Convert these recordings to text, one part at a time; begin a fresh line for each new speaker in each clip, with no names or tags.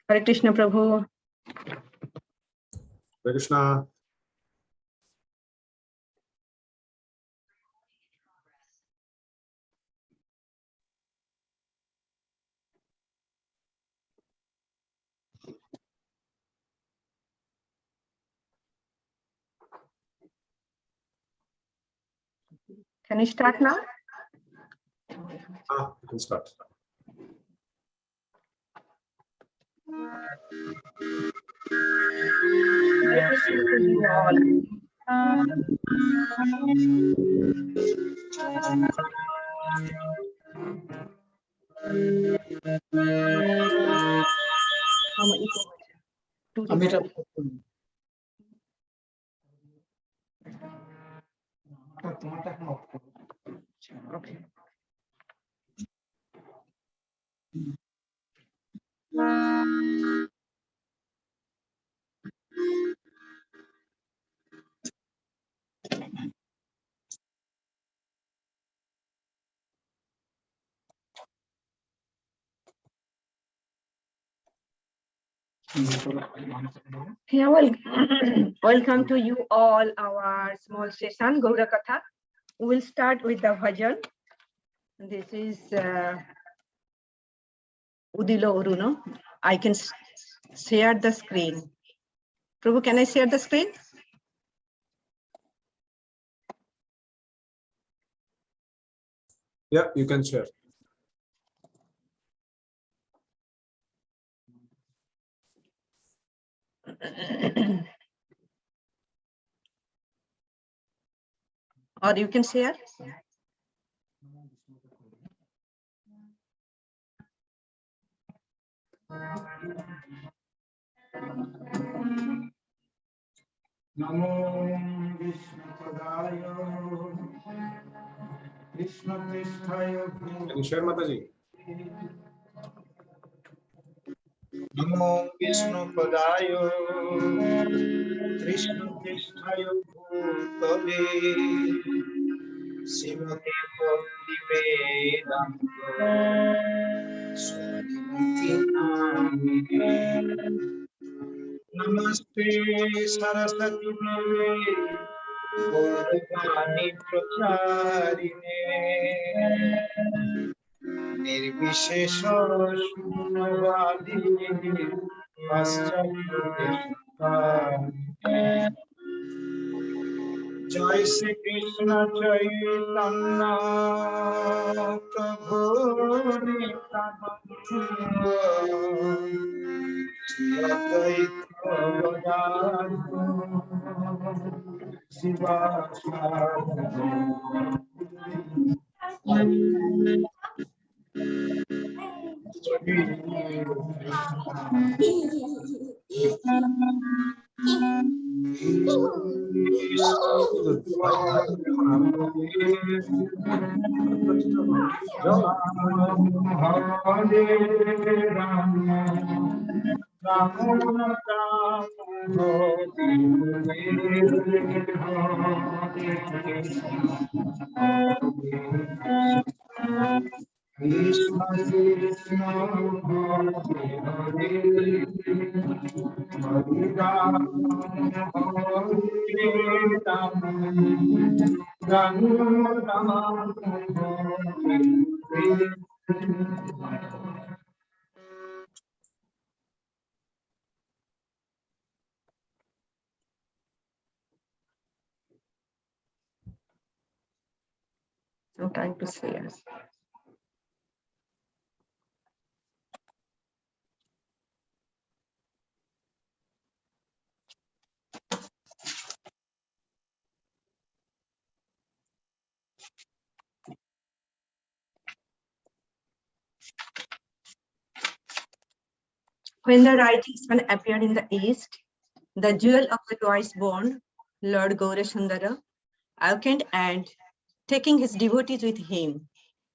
Hare Krishna Prabhu.
Hare Krishna.
Can you start now?
You can start.
Okay. Yeah, well, welcome to you all our small session, Gaur Katha. We'll start with the bhajan. This is Udilo Uruno. I can share the screen. Prabhu, can I share the screen?
Yeah, you can share.
Or you can share.
Namo Vishnu Padaya Krishna Tisthaya.
Can you share, Mataji?
Namo Vishnu Padaya Krishna Tisthaya Bhutale Srimati Bhakti Vedanta Swamiti Namine Namaste Saraswati Deve Gauranga Pracharine Nirvishesha Shunyavadi Paschalya Deshapari Jai Shri Krishna Chaitanya Prabhu Nityananda Shri Advaita Gadadhara Sivasari Krishna Krishna Hare Hare Hare Ram Hare Ram Ram Ram Hare
No time to share. When the rising sun appeared in the east, the jewel of the twice-born Lord Gaurasundara awakened and, taking his devotees with him,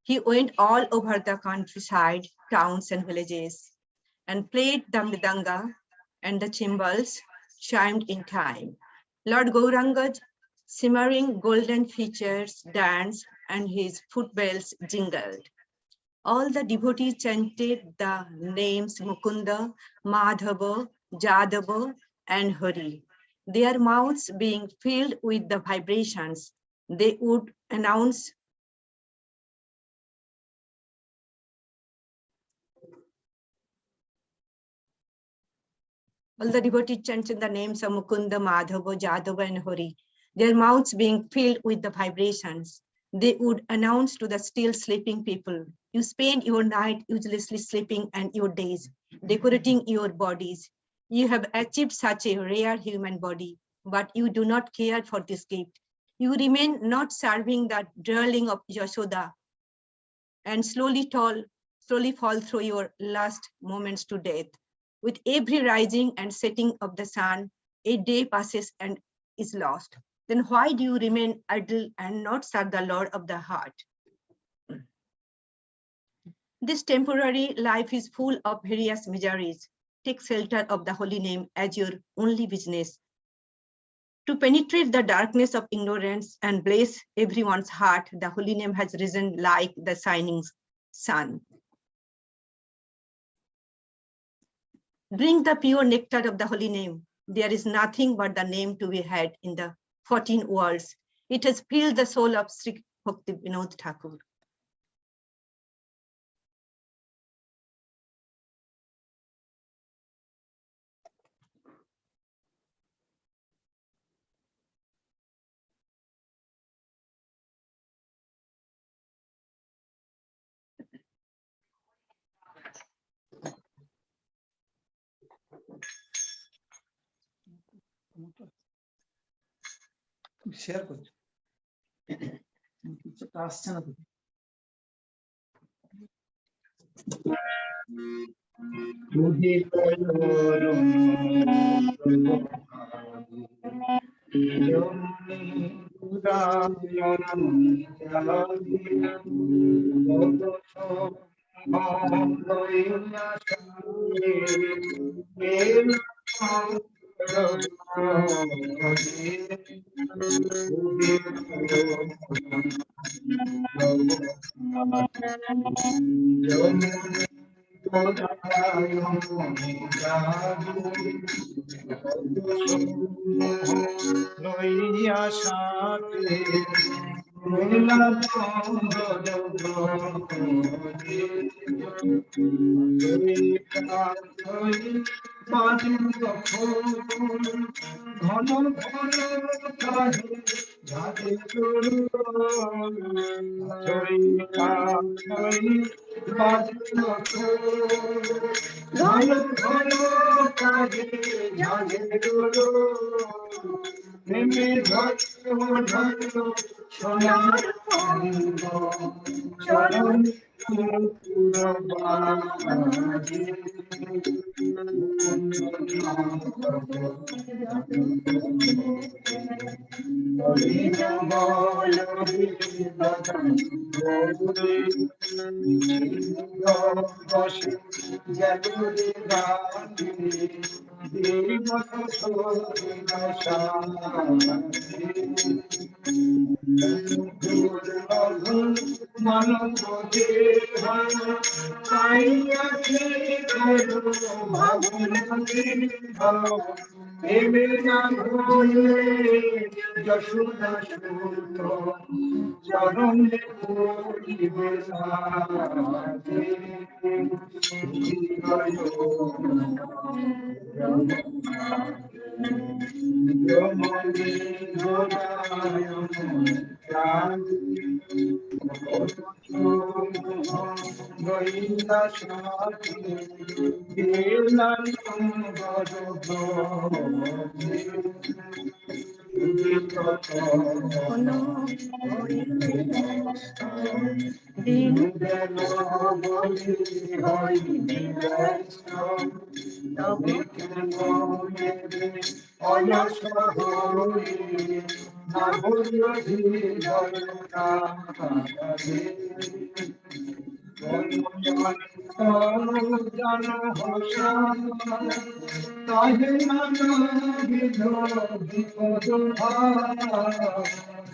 he went all over the countryside, towns and villages, and played the mridanga, and the cymbals chimed in time. Lord Gauranga's shimmering golden features danced, and his footbells jingled. All the devotees chanted the names Mukunda, Madhava, Jadava, and Hari. Their mouths being filled with the vibrations, they would announce all the devotees chanted the names of Mukunda, Madhava, Jadava, and Hari. Their mouths being filled with the vibrations, they would announce to the still sleeping people, you spend your night uselessly sleeping and your days decorating your bodies. You have achieved such a rare human body, but you do not care for this gift. You remain not serving the darling of Yashoda and slowly fall through your last moments to death. With every rising and setting of the sun, a day passes and is lost. Then why do you remain idle and not serve the Lord of the heart? This temporary life is full of various miseries. Take shelter of the holy name as your only business. To penetrate the darkness of ignorance and bless everyone's heart, the holy name has risen like the shining sun. Drink the pure nectar of the holy name. There is nothing but the name to be had in the 14 worlds. It has filled the soul of Sri Bhakti Vinod Thakur.
Share করছো কিছুটা আসছে না তো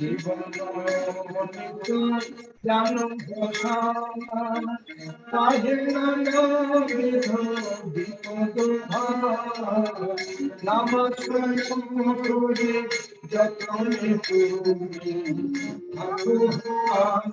জীবন জানো ঘোষা কাজে বিপদ নামস্বয়ং করে যতনে তুমি ভগবান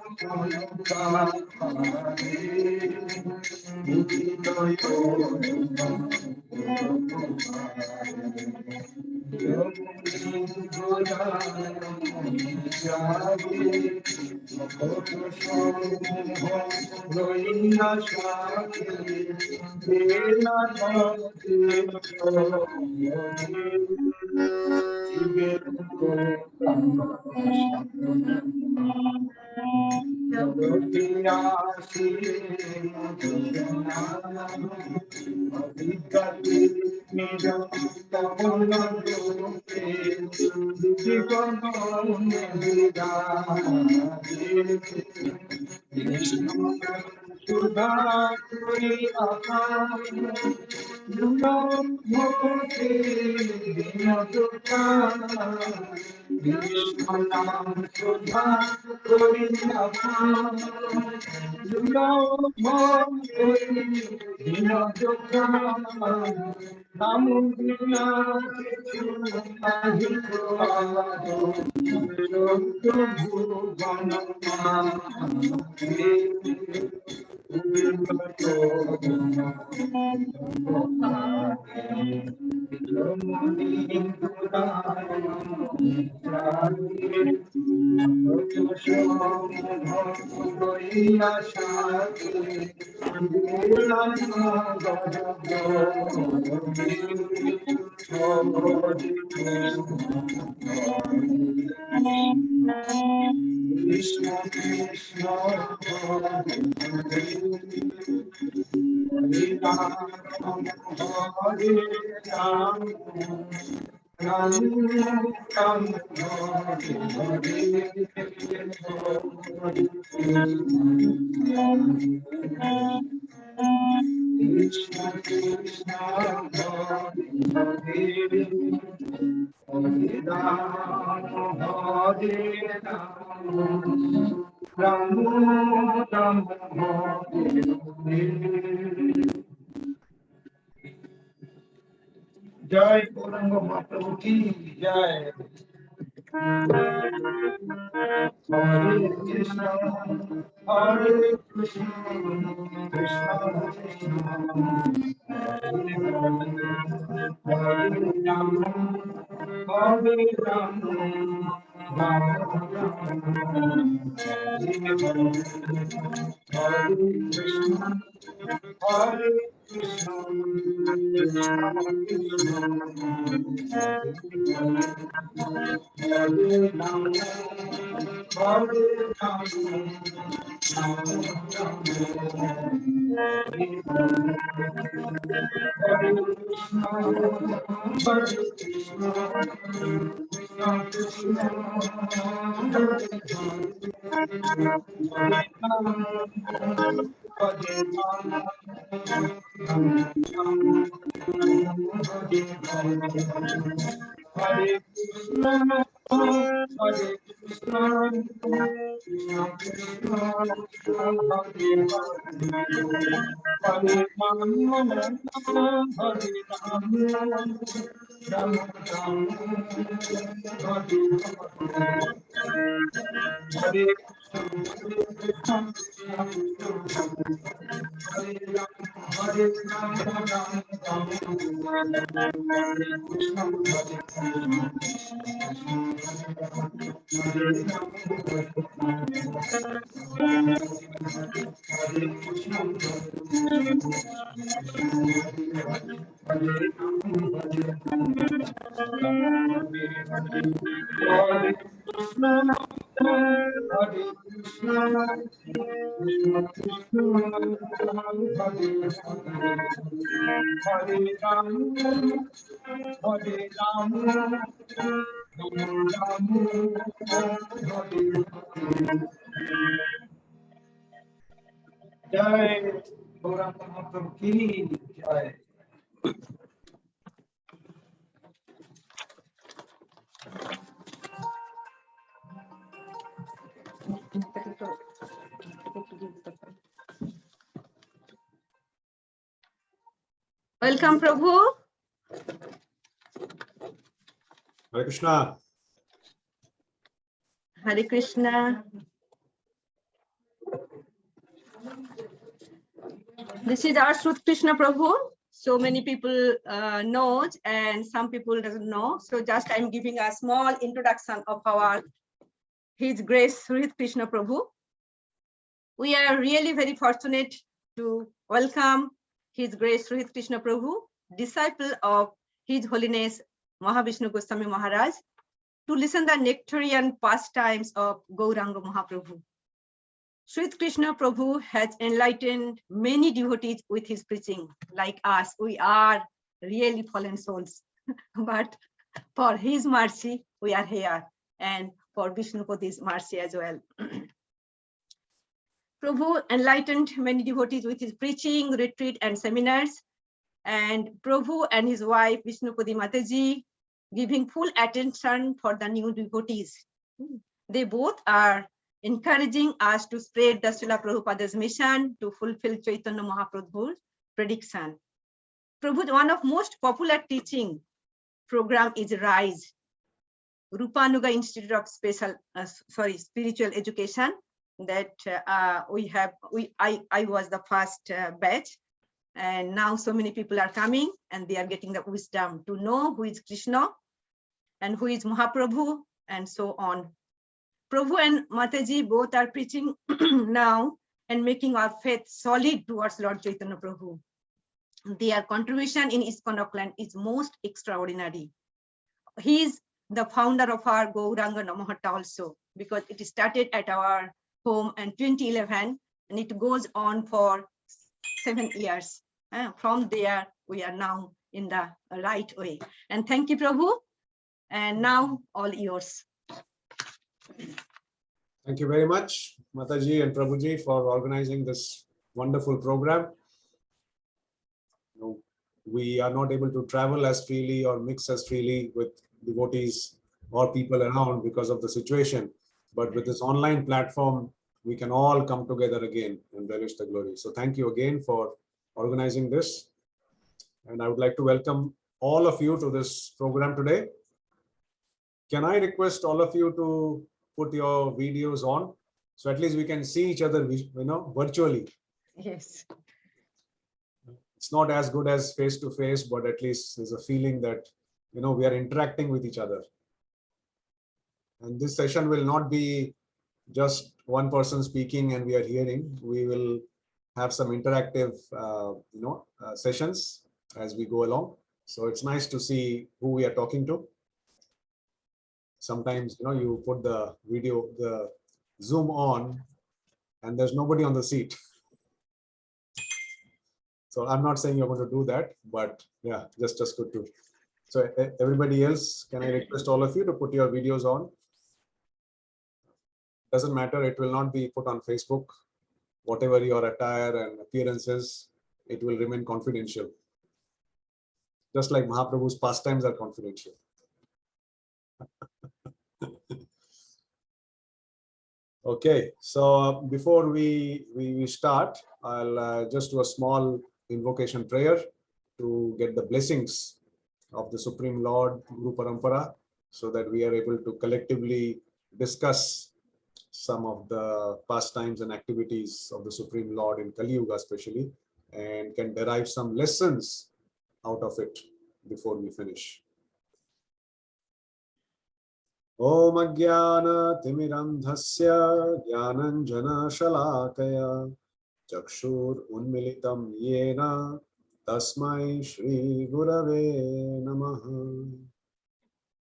সুধা করি আপা ভক্তি বিনোদা কৃষ্ণ নাম সুধা করি আপা ভক্তি বিনোদা নাম বিনা কিছু নাহি ভুবন Krishna Krishna Hare Ram Ram Ram Krishna Krishna Hare जय गौरंग महाप्रभु की जय हरे कृष्णा कृष्ण कृष्ण हरे राम हरे राम राम हरे कृष्ण हरे कृष्ण हरे राम हरे Hare Krishna, Hare Krishna, Krishna Krishna, Hare Hare, Hare Rama, Hare Rama, Rama Rama, Hare Hare, Hare Krishna, Hare Rama, Hare Rama, Rama Rama, Hare Krishna, Hare Krishna, Hare Krishna, Krishna Krishna, Hare Hare Ram, Hare Ram, Ram Hare जय गौरंग महाप्रभु की जय
Welcome, Prabhu.
Hare Krishna.
Hare Krishna. This is our Suhrit Krishna Prabhu. So many people know and some people doesn't know. So just I'm giving a small introduction of His Grace Suhrit Krishna Prabhu. We are really very fortunate to welcome His Grace Suhrit Krishna Prabhu, disciple of His Holiness Mahavishnu Goswami Maharaj, to listen the nectarian pastimes of Gauranga Mahaprabhu. Suhrit Krishna Prabhu has enlightened many devotees with his preaching. Like us, we are really fallen souls. But for his mercy, we are here. And for Vishnupati's mercy as well. Prabhu enlightened many devotees with his preaching, retreat, and seminars. And Prabhu and his wife, Vishnupati Mataji, giving full attention for the new devotees. They both are encouraging us to spread the Srila Prabhupada's mission to fulfill Caitanya Mahaprabhu's prediction. Prabhu's one of most popular teaching program is RISE, Rupanuga Institute of Spiritual Education. That I was the first batch, and now so many people are coming and they are getting the wisdom to know who is Krishna and who is Mahaprabhu and so on. Prabhu and Mataji both are preaching now and making our faith solid towards Lord Chaitanya Prabhu. Their contribution in ISKCON Auckland is most extraordinary. He is the founder of our Gauranga Nama Hatta also, because it started at our home in 2011 and it goes on for 7 years. From there, we are now in the right way. And thank you, Prabhu. And now all yours.
Thank you very much, Mataji and Prabhuji, for organizing this wonderful program. We are not able to travel as freely or mix as freely with devotees or people around because of the situation. But with this online platform, we can all come together again and relish the glory. So thank you again for organizing this. And I would like to welcome all of you to this program today. Can I request all of you to put your videos on, so at least we can see each other, virtually.
Yes.
It's not as good as face to face, but at least there's a feeling that, we are interacting with each other. And this session will not be just one person speaking and we are hearing. We will have some interactive, sessions as we go along. So it's nice to see who we are talking to. Sometimes, you put the video, the Zoom on, and there's nobody on the seat. So I'm not saying you're going to do that, but yeah, just good to. So everybody else, can I request all of you to put your videos on? Doesn't matter, it will not be put on Facebook. Whatever your attire and appearances, it will remain confidential. Just like Mahaprabhu's pastimes are confidential. Okay, so before we start, I'll just do a small invocation prayer to get the blessings of the Supreme Lord Guru Parampara, so that we are able to collectively discuss some of the pastimes and activities of the Supreme Lord in Kali Yuga especially, and can derive some lessons out of it before we finish. Om Ajnana Timirandhasya Jnananjana Shalakaya Chakshur Unmilitam Yena Tasmai Shri Gurave Namaha.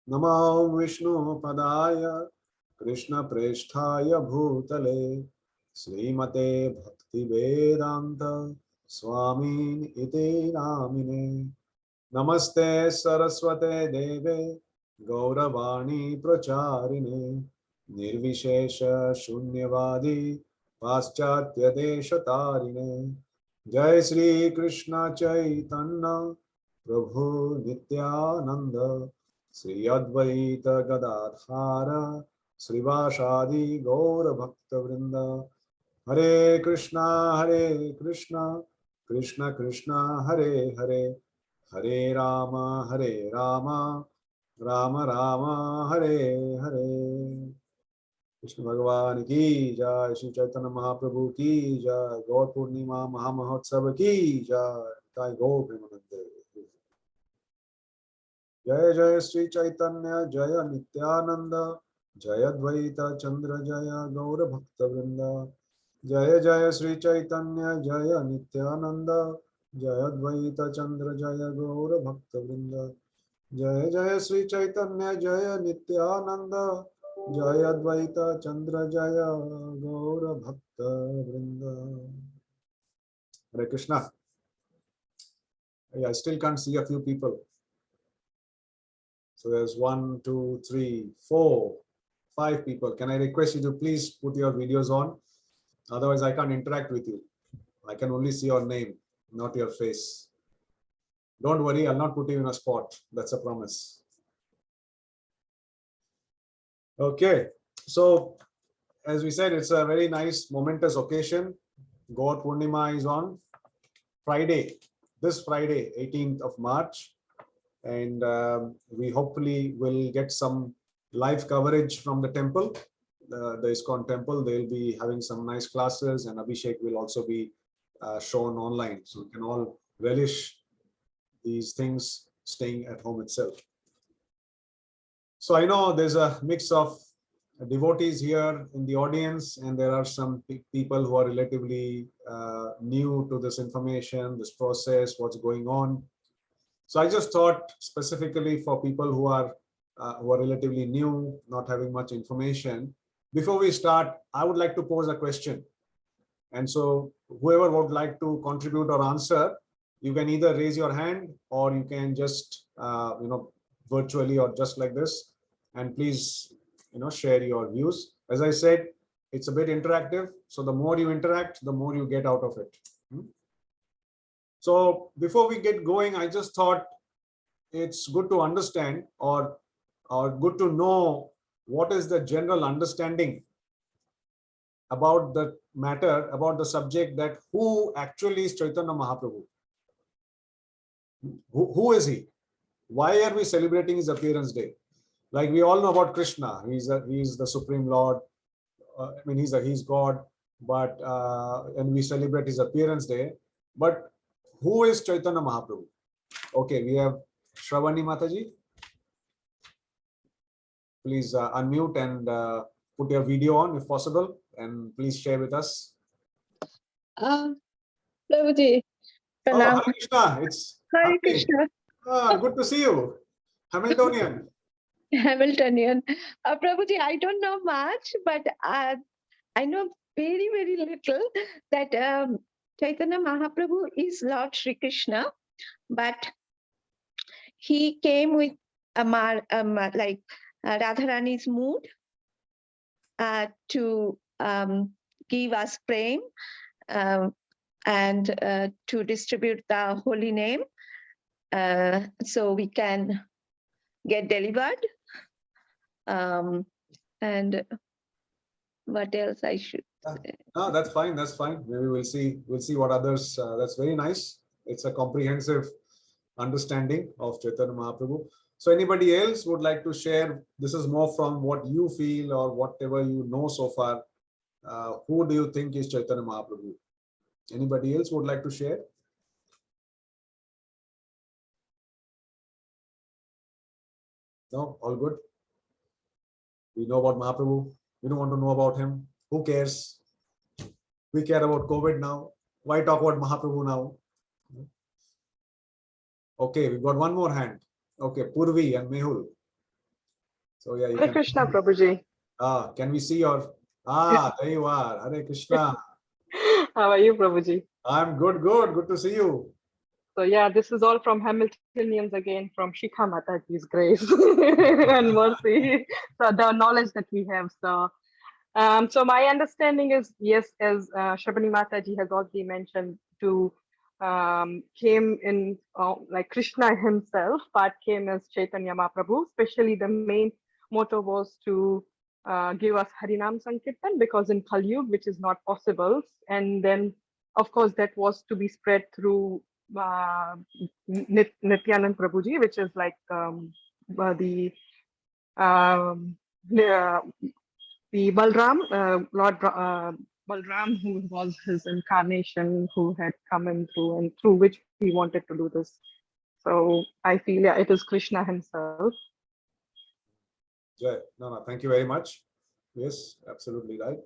Namo Vishnu Padaya Krishna Presthaya Bhutale Srimate Bhakti Vedanta Swamin Iti Namine. Namaste Saraswate Deve Gauravani Pracharine Nirvishesha Shunyavadi Paschatya Deshatarine. Jai Sri Krishna Chaitanya Prabhu Nityananda Sri Advaita Gadadhara Srivashadi Gaur Bhakta Vrinda. Hare Krishna Krishna Krishna Hare Hare, Hare Rama, Hare Rama, Rama Rama, Hare Hare. Krishna Bhagavan ki jai, Shri Chaitanya Mahaprabhu ki jai, Gaur Purnima Mahamahotsav ki jai, Jai Gaur Premanande. Jai Jai Sri Chaitanya, Jaya Nityananda, Jaya Dvaita Chandra, Jaya Gaur Bhakta Vrinda. Jaya Jaya Sri Chaitanya, Jaya Nityananda, Jaya Dvaita Chandra, Jaya Gaur Bhakta Vrinda. Jaya Jaya Sri Chaitanya, Jaya Nityananda, Jaya Dvaita Chandra, Jaya Gaur Bhakta Vrinda. Hare Krishna. I still can't see a few people. So there's 1, 2, 3, 4, 5 people. Can I request you to please put your videos on? Otherwise, I can't interact with you. I can only see your name, not your face. Don't worry, I'll not put you in a spot. That's a promise. Okay, so as we said, it's a very nice, momentous occasion. Gaur Purnima is on Friday, this Friday, 18th of March. And we hopefully will get some live coverage from the temple, the ISKCON temple. They'll be having some nice classes, and Abhishek will also be shown online. So we can all relish these things staying at home itself. So I know there's a mix of devotees here in the audience, and there are some people who are relatively new to this information, this process, what's going on. So I just thought specifically for people who are relatively new, not having much information, before we start, I would like to pose a question. And so whoever would like to contribute or answer, you can either raise your hand or you can just, virtually or just like this, and please, share your views. As I said, it's a bit interactive. So the more you interact, the more you get out of it. So before we get going, I just thought it's good to understand or good to know what is the general understanding about the matter, about the subject, that who actually is Chaitanya Mahaprabhu? Who is he? Why are we celebrating his appearance day? Like we all know about Krishna. He's the Supreme Lord. He's God, but and we celebrate his appearance day. But who is Chaitanya Mahaprabhu? Okay, we have Shravani Mataji. Please unmute and put your video on if possible, and please share with us.
Prabhuji,
Oh,
Pranam.
Hare Krishna. It's
Hare Krishna.
good to see you. Hamiltonian.
Hamiltonian. Prabhuji, I don't know much, but I know very, very little that Chaitanya Mahaprabhu is Lord Shri Krishna, but he came with Radharani's mood to give us prem and to distribute the holy name so we can get delivered. And what else I should say?
No, that's fine. That's fine. Maybe we'll see what others. That's very nice. It's a comprehensive understanding of Chaitanya Mahaprabhu. So anybody else would like to share? This is more from what you feel or whatever you know so far. Who do you think is Chaitanya Mahaprabhu? Anybody else would like to share? No, all good. We know about Mahaprabhu. We don't want to know about him. Who cares? We care about COVID now. Why talk about Mahaprabhu now? Okay, we've got one more hand. Okay, Purvi and Mehul. So yeah, you
Hare
can.
Krishna, Prabhuji.
Can we see your? There you are. Hare Krishna.
How are you, Prabhuji?
I'm good. Good to see you.
So yeah, this is all from Hamiltonians again, from Shikha Mataji's grace and mercy. So the knowledge that we have. So my understanding is, yes, as Shabani Mataji has already mentioned, to came in like Krishna himself, but came as Chaitanya Mahaprabhu. Especially the main motto was to give us Harinam Sankirtan, because in Kali Yuga, which is not possible, and then of course that was to be spread through Nityanand Prabhuji, which is like the um, uh, the Balram, Lord Balram, who was his incarnation, who had come in through and through which he wanted to do this. So I feel, yeah, it is Krishna himself.
Jai. No, thank you very much. Yes, absolutely right.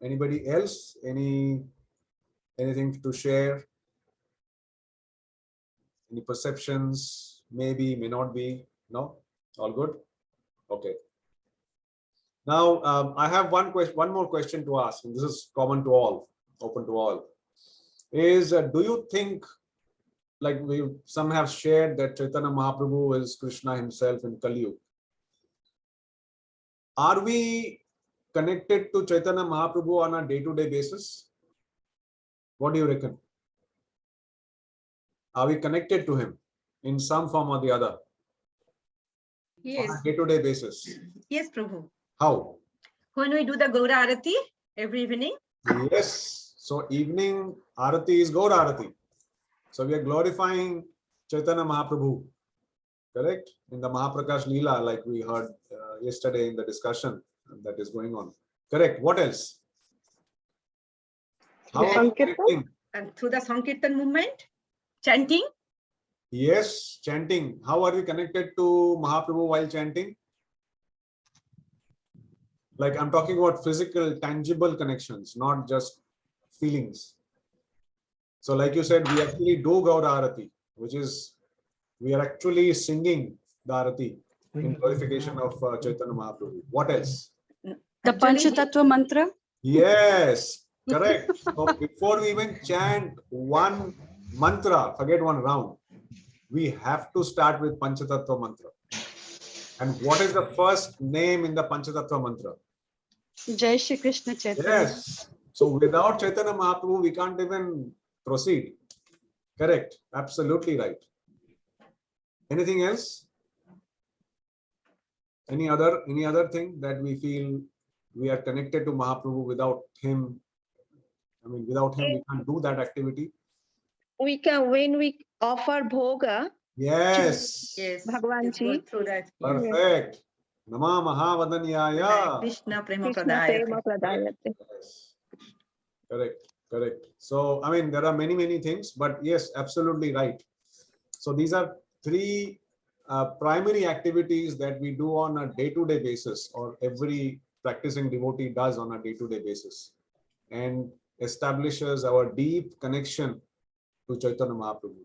Anybody else? Anything to share? Any perceptions? Maybe, may not be. No? All good? Okay. Now, I have one more question to ask, and this is common to all, open to all. Is do you think, like some have shared that Caitanya Mahaprabhu is Krishna himself in Kali Yuga? Are we connected to Caitanya Mahaprabhu on a day-to-day basis? What do you reckon? Are we connected to him in some form or the other?
Yes.
On a day-to-day basis?
Yes, Prabhu.
How?
When we do the Gaur Arati every evening.
Yes. So evening Arati is Gaur Arati. So we are glorifying Caitanya Mahaprabhu. Correct? In the Mahaprakash Leela, like we heard yesterday in the discussion that is going on. Correct. What else? How are we connecting?
And through the Sankirtan movement, chanting.
Yes, chanting. How are we connected to Mahaprabhu while chanting? Like I'm talking about physical, tangible connections, not just feelings. So like you said, we actually do Gaur Arati, which is, we are actually singing the Arati in glorification of Caitanya Mahaprabhu. What else?
The Panchatattva mantra?
Yes, correct. So before we even chant one mantra, forget one round, we have to start with Panchatattva mantra. And what is the first name in the Panchatattva mantra?
Jai Shri Krishna Chaitanya.
Yes. So without Caitanya Mahaprabhu, we can't even proceed. Correct. Absolutely right. Anything else? Any other thing that we feel we are connected to Mahaprabhu? Without him, I mean, without him, we can't do that activity.
We can, when we offer bhoga.
Yes.
Yes.
Bhagavanji.
Through that.
Perfect. Nama Mahavadanyaya.
Krishna Prema
Krishna
Pradayate.
Prema Pradayate.
Yes. Correct. Correct. So, I mean, there are many things, but yes, absolutely right. So these are three primary activities that we do on a day-to-day basis, or every practicing devotee does on a day-to-day basis, and establishes our deep connection to Caitanya Mahaprabhu.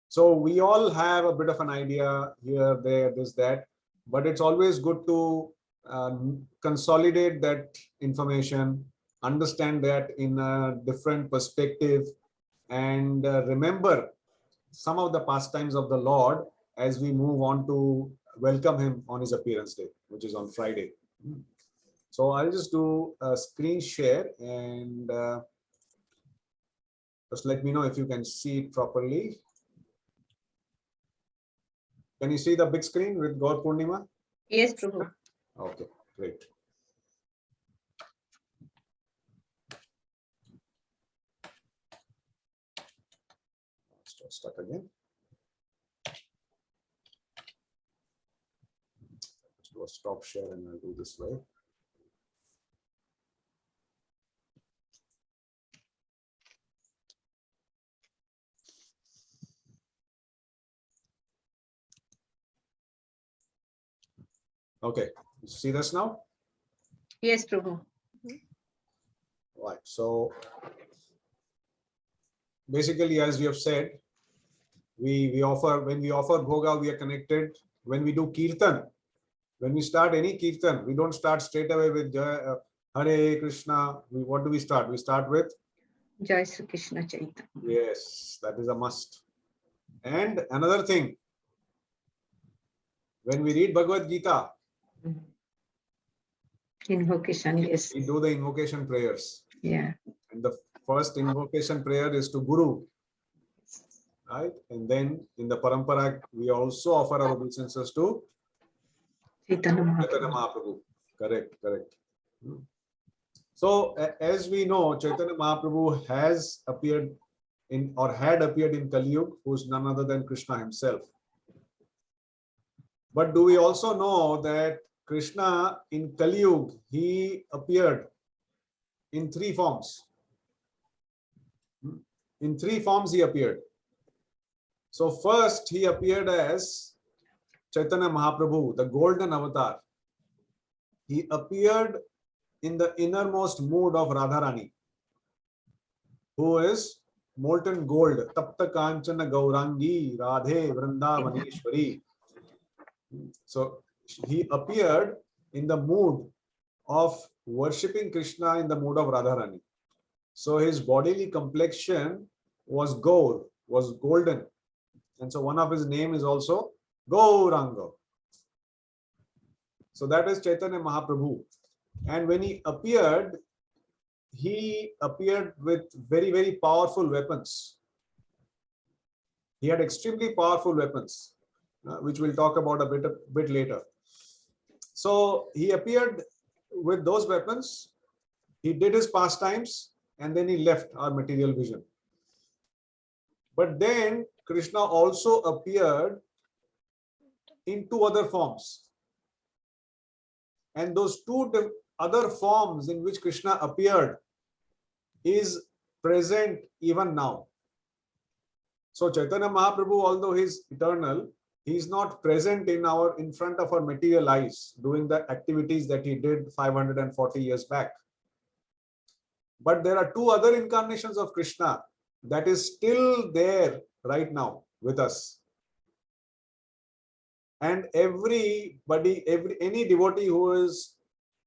So we all have a bit of an idea here, there, this, that, but it's always good to consolidate that information, understand that in a different perspective, and remember some of the pastimes of the Lord as we move on to welcome him on his appearance day, which is on Friday. So I'll just do a screen share, and just let me know if you can see it properly. Can you see the big screen with Gaur Purnima?
Yes, Prabhu.
Okay, great. Start again. Let's do a stop share, and I'll do this way. Okay, you see this now?
Yes, Prabhu.
Right. So basically, as we have said, we offer, when we offer bhoga, we are connected. When we do kirtan, when we start any kirtan, we don't start straight away with Hare Krishna. What do we start? We start with
Jai Shri Krishna Chaitanya.
Yes, that is a must. And another thing, when we read Bhagavad Gita,
Invocation, yes.
we do the invocation prayers.
Yeah.
And the first invocation prayer is to Guru, right? And then in the parampara, we also offer our obeisances to
Chaitanya
Caitanya
Mahaprabhu.
Mahaprabhu. Correct. So as we know, Caitanya Mahaprabhu has appeared in or had appeared in Kali Yuga, who is none other than Krishna himself. But do we also know that Krishna in Kali Yuga, he appeared in three forms? In three forms he appeared. So first he appeared as Caitanya Mahaprabhu, the golden avatar. He appeared in the innermost mood of Radharani, who is molten gold, Tapta Kanchana Gaurangi Radhe Vrindavaneshwari. So he appeared in the mood of worshipping Krishna in the mood of Radharani. So his bodily complexion was Gaur, was golden. And so one of his name is also Gauranga. So that is Caitanya Mahaprabhu. And when he appeared with very, very powerful weapons. He had extremely powerful weapons, which we'll talk about a bit later. So he appeared with those weapons. He did his pastimes and then he left our material vision. But then Krishna also appeared in two other forms. And those two other forms in which Krishna appeared is present even now. So Caitanya Mahaprabhu, although he is eternal, he is not present in front of our material eyes doing the activities that he did 540 years back. But there are two other incarnations of Krishna that is still there right now with us. And any devotee who is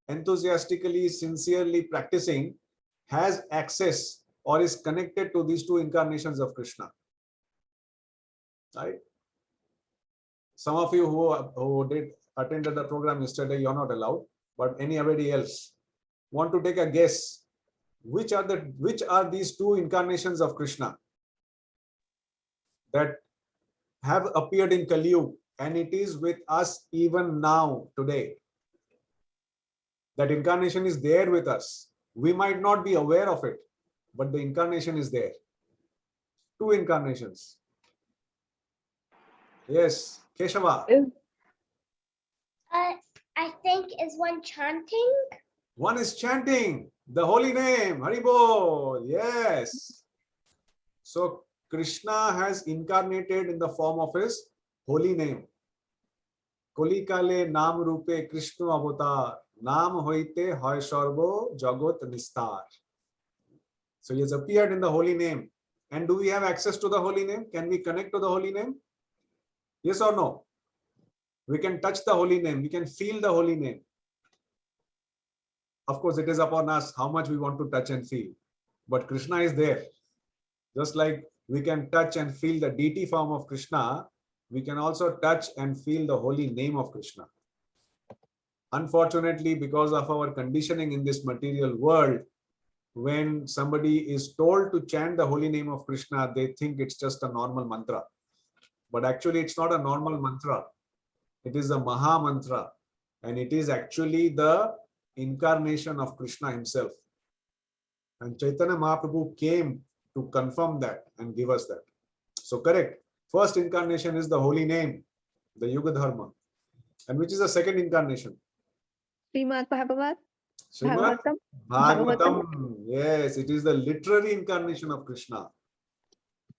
enthusiastically, sincerely practicing has access or is connected to these two incarnations of Krishna. Right? Some of you who did attended the program yesterday, you're not allowed, but anybody else want to take a guess, which are these two incarnations of Krishna that have appeared in Kali Yuga, and it is with us even now today. That incarnation is there with us. We might not be aware of it, but the incarnation is there. Two incarnations. Yes, Keshava.
I think is one chanting.
One is chanting the holy name, Haribol. Yes. So Krishna has incarnated in the form of his holy name. Koli kale naam rupe Krishna avatar, naam hoite hoy sarvo jagot nistar. So he has appeared in the holy name. And do we have access to the holy name? Can we connect to the holy name? Yes or no? We can touch the holy name. We can feel the holy name. Of course, it is upon us how much we want to touch and feel. But Krishna is there. Just like we can touch and feel the deity form of Krishna, we can also touch and feel the holy name of Krishna. Unfortunately, because of our conditioning in this material world, when somebody is told to chant the holy name of Krishna, they think it's just a normal mantra. But actually, it's not a normal mantra. It is a Maha Mantra. And it is actually the incarnation of Krishna himself. And Caitanya Mahaprabhu came to confirm that and give us that. So correct. First incarnation is the holy name, the Yuga Dharma. And which is the second incarnation?
Srimad Bhagavad.
Srimad Bhagavatam. Yes, it is the literary incarnation of Krishna.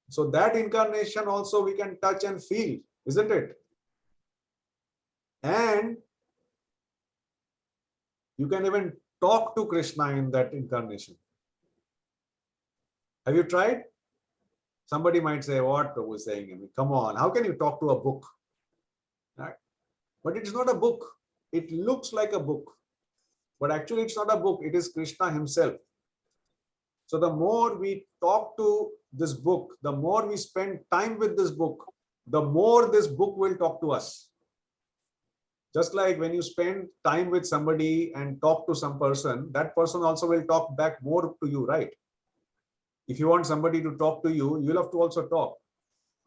So that incarnation also we can touch and feel, isn't it? And you can even talk to Krishna in that incarnation. Have you tried? Somebody might say, what Prabhu is saying? I mean, come on, how can you talk to a book? Right? But it is not a book. It looks like a book. But actually, it's not a book. It is Krishna himself. So the more we talk to this book, the more we spend time with this book, the more this book will talk to us. Just like when you spend time with somebody and talk to some person, that person also will talk back more to you, right? If you want somebody to talk to you, you'll have to also talk.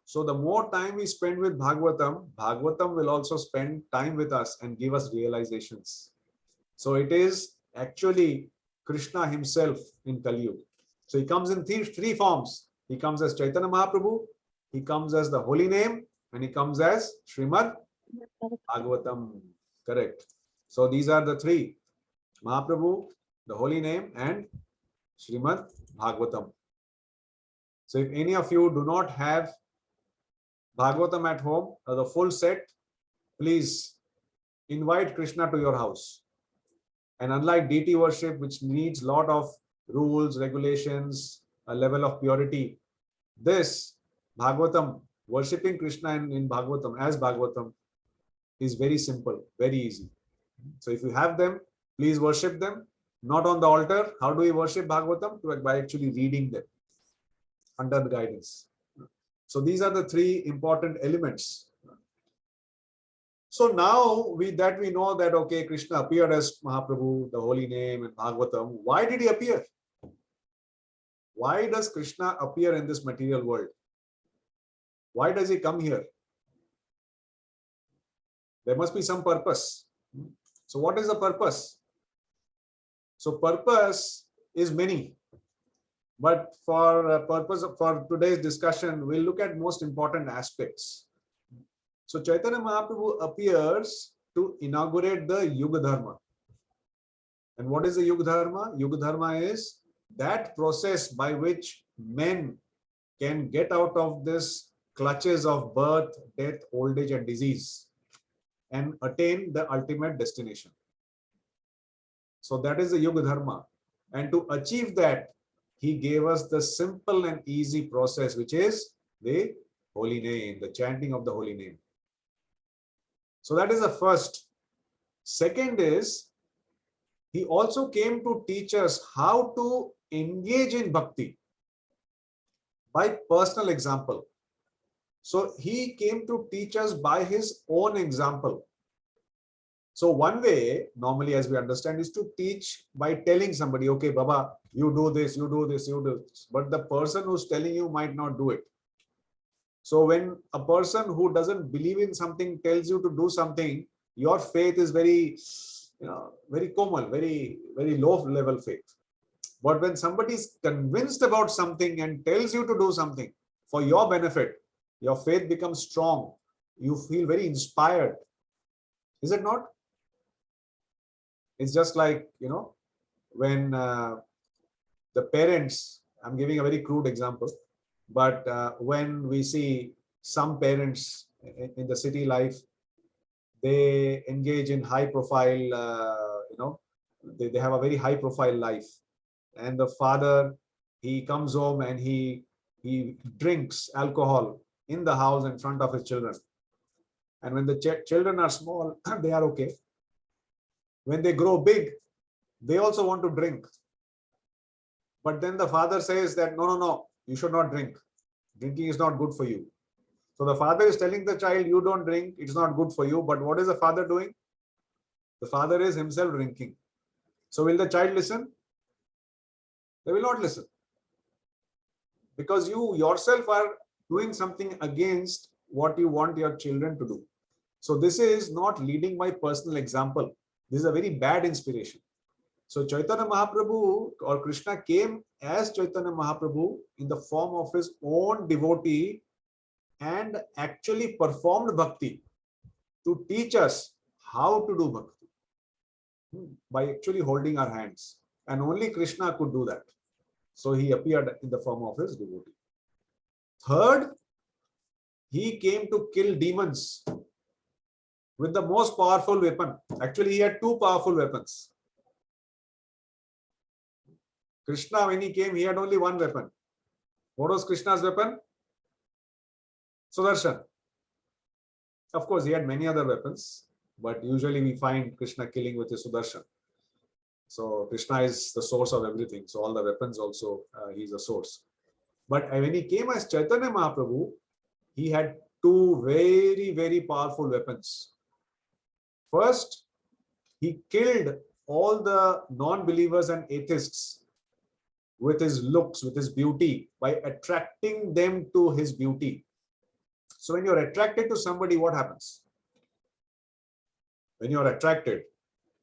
So the more time we spend with Bhagavatam, Bhagavatam will also spend time with us and give us realizations. So it is actually Krishna himself in Kali Yuga. So he comes in three forms. He comes as Caitanya Mahaprabhu, he comes as the holy name, and he comes as Srimad Bhagavatam. Correct. So these are the three: Mahaprabhu, the holy name, and Srimad Bhagavatam. So if any of you do not have Bhagavatam at home, or the full set, please invite Krishna to your house. And unlike deity worship, which needs a lot of rules, regulations, a level of purity, this Bhagavatam, worshipping Krishna in Bhagavatam as Bhagavatam, is very simple, very easy. So if you have them, please worship them. Not on the altar. How do we worship Bhagavatam? By actually reading them under the guidance. So these are the three important elements. So now we know that, okay, Krishna appeared as Mahaprabhu, the holy name, and Bhagavatam. Why did he appear? Why does Krishna appear in this material world? Why does he come here? There must be some purpose. So what is the purpose? So purpose is many. But for purpose for today's discussion, we'll look at most important aspects. So Caitanya Mahaprabhu appears to inaugurate the Yuga Dharma. And what is the Yuga Dharma? Yuga Dharma is that process by which men can get out of this clutches of birth, death, old age, and disease and attain the ultimate destination. So that is the Yuga Dharma. And to achieve that, he gave us the simple and easy process, which is the holy name, the chanting of the holy name. So that is the first. Second is, he also came to teach us how to engage in bhakti by personal example. So he came to teach us by his own example. So one way, normally as we understand, is to teach by telling somebody, okay, Baba, you do this, you do this, you do this. But the person who's telling you might not do it. So when a person who doesn't believe in something tells you to do something, your faith is very, very komal, very low level faith. But when somebody is convinced about something and tells you to do something for your benefit, your faith becomes strong. You feel very inspired. Is it not? It's just like, when the parents, I'm giving a very crude example, but when we see some parents in the city life, they engage in high profile, they have a very high profile life. And the father, he comes home and he drinks alcohol in the house in front of his children. And when the children are small, they are okay. When they grow big, they also want to drink. But then the father says that, no, you should not drink. Drinking is not good for you. So the father is telling the child, you don't drink, it's not good for you. But what is the father doing? The father is himself drinking. So will the child listen? They will not listen. Because you yourself are doing something against what you want your children to do. So this is not leading by personal example. This is a very bad inspiration. So Caitanya Mahaprabhu or Krishna came as Caitanya Mahaprabhu in the form of his own devotee and actually performed bhakti to teach us how to do bhakti by actually holding our hands. And only Krishna could do that. So he appeared in the form of his devotee. Third, he came to kill demons with the most powerful weapon. Actually, he had two powerful weapons. Krishna, when he came, he had only one weapon. What was Krishna's weapon? Sudarshan. Of course, he had many other weapons, but usually we find Krishna killing with his Sudarshan. So Krishna is the source of everything. So all the weapons also, he's a source. But when he came as Caitanya Mahaprabhu, he had two very, very powerful weapons. First, he killed all the non-believers and atheists with his looks, with his beauty, by attracting them to his beauty. So when you're attracted to somebody, what happens? When you're attracted,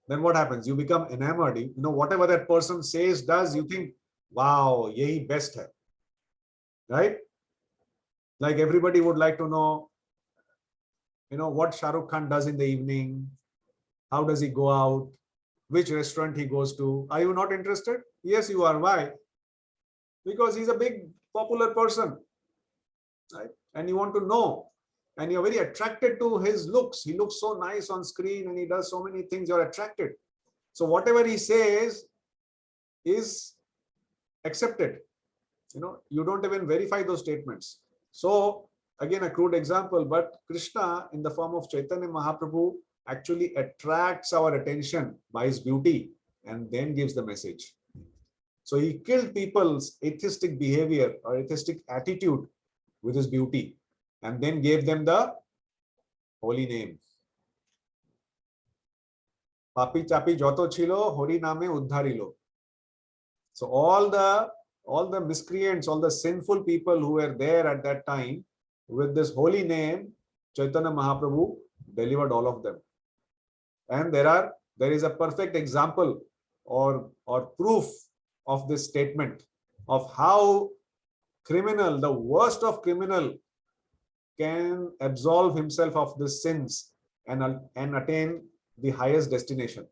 then what happens? You become enamored. Whatever that person says, does, you think, wow, yehi best hai. right? Like everybody would like to know, what Shah Rukh Khan does in the evening, how does he go out, which restaurant he goes to. Are you not interested? Yes, you are. Why? Because he's a big popular person, right? And you want to know, and you're very attracted to his looks. He looks so nice on screen and he does so many things, you're attracted. So whatever he says is accepted. You don't even verify those statements. So again, a crude example, but Krishna in the form of Caitanya Mahaprabhu actually attracts our attention by his beauty and then gives the message. So he killed people's atheistic behavior or atheistic attitude with his beauty and then gave them the holy name. Papi chapi joto chilo hori name uddharilo. So all the miscreants, all the sinful people who were there at that time, with this holy name, Caitanya Mahaprabhu delivered all of them. And there is a perfect example or proof of this statement of how criminal, the worst of criminal, can absolve himself of the sins and attain the highest destination.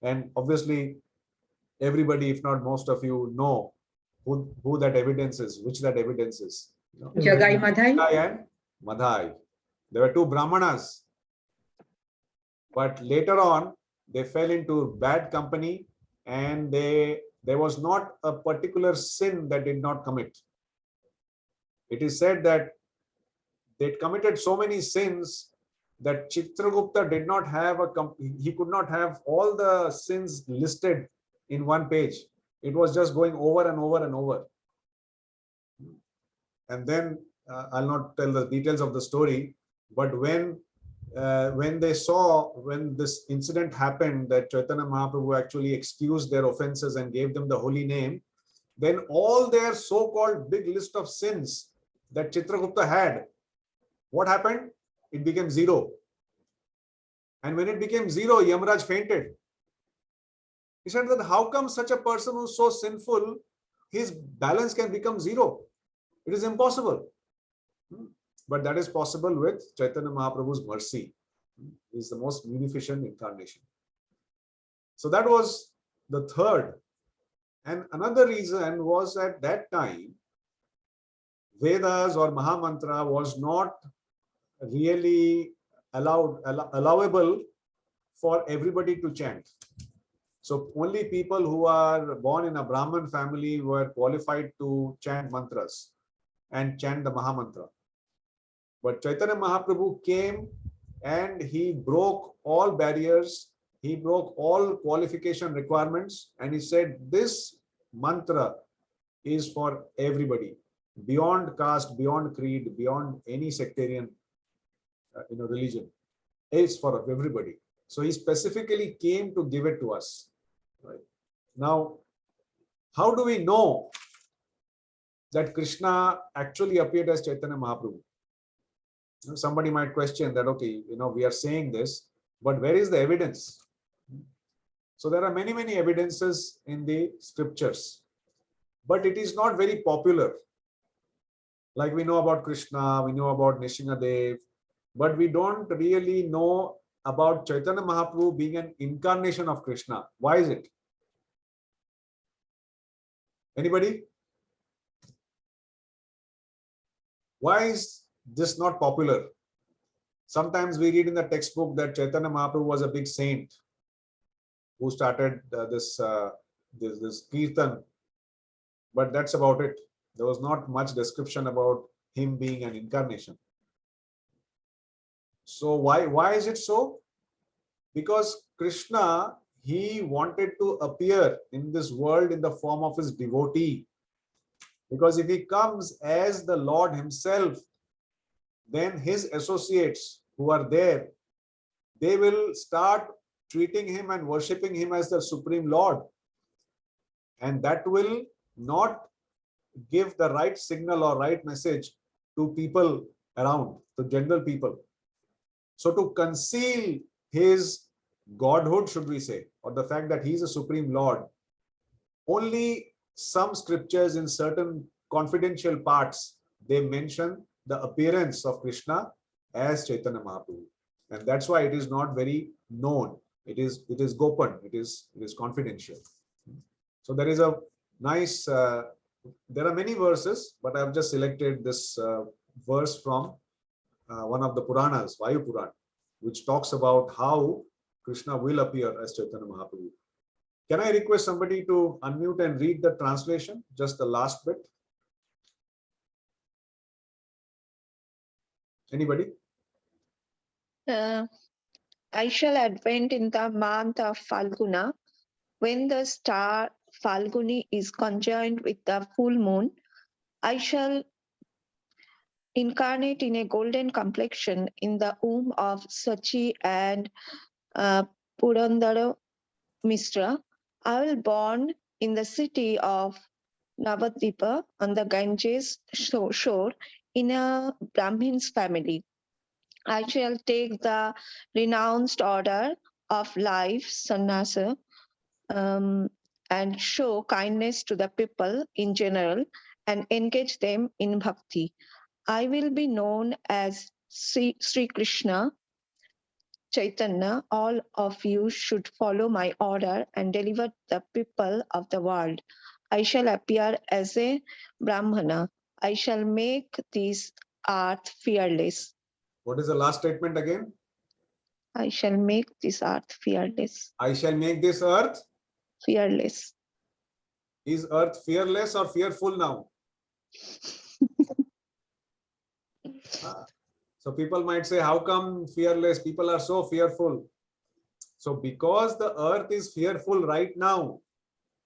And obviously, everybody, if not most of you, know who that evidence is, which that evidence is.
Jagai Madhai.
Jagai and Madhai. There were two Brahmanas, but later on they fell into bad company, and there was not a particular sin that did not commit. It is said that they committed so many sins that Chitragupta did not have he could not have all the sins listed in one page. It was just going over and over and over. And then I'll not tell the details of the story, but when this incident happened, that Caitanya Mahaprabhu actually excused their offenses and gave them the holy name, then all their so-called big list of sins that Chitragupta had, what happened? It became zero. And when it became zero, Yamraj fainted. He said that how come such a person who's so sinful, his balance can become zero? It is impossible. But that is possible with Caitanya Mahaprabhu's mercy. He is the most munificent incarnation. So that was the third. And another reason was at that time, Vedas or Mahamantra was not really allowable for everybody to chant. So only people who are born in a Brahman family were qualified to chant mantras and chant the Mahamantra. But Caitanya Mahaprabhu came and he broke all barriers. He broke all qualification requirements, and he said this mantra is for everybody, beyond caste, beyond creed, beyond any sectarian religion. It's for everybody. So he specifically came to give it to us. Right? Now, how do we know that Krishna actually appeared as Caitanya Mahaprabhu? Somebody might question that, okay, we are saying this, but where is the evidence? So there are many, many evidences in the scriptures, but it is not very popular. Like we know about Krishna, we know about Nishingadev, but we don't really know about Caitanya Mahaprabhu being an incarnation of Krishna. Why is it? Anybody? Why is this not popular? Sometimes we read in the textbook that Caitanya Mahaprabhu was a big saint who started this kirtan, but that's about it. There was not much description about him being an incarnation. So why is it so? Because Krishna, he wanted to appear in this world in the form of his devotee. Because if he comes as the Lord himself, then his associates who are there, they will start treating him and worshipping him as the Supreme Lord. And that will not give the right signal or right message to people around, to general people. So to conceal his godhood, should we say, or the fact that he is a Supreme Lord, only some scriptures in certain confidential parts, they mention the appearance of Krishna as Chaitanya Mahaprabhu. And that's why it is not very known. It is Gopan, it is confidential. So there is a nice, there are many verses, but I've just selected this verse from one of the Puranas, Vayu Puran, which talks about how Krishna will appear as Chaitanya Mahaprabhu. Can I request somebody to unmute and read the translation, just the last bit? Anybody?
I shall advent in the month of Falguna, when the star Falguni is conjoined with the full moon. I shall incarnate in a golden complexion in the womb of Sachi and Purandara Mishra. I will born in the city of Navadvipa on the Ganges shore in a Brahmin's family. I shall take the renounced order of life, sannyasa, and show kindness to the people in general and engage them in bhakti. I will be known as Sri Krishna Chaitanya. All of you should follow my order and deliver the people of the world. I shall appear as a Brahmana. I shall make this earth fearless.
What is the last statement again?
I shall make this earth fearless.
I shall make this earth
Fearless.
Is earth fearless or fearful now? So people might say, how come fearless? People are so fearful. So because the earth is fearful right now,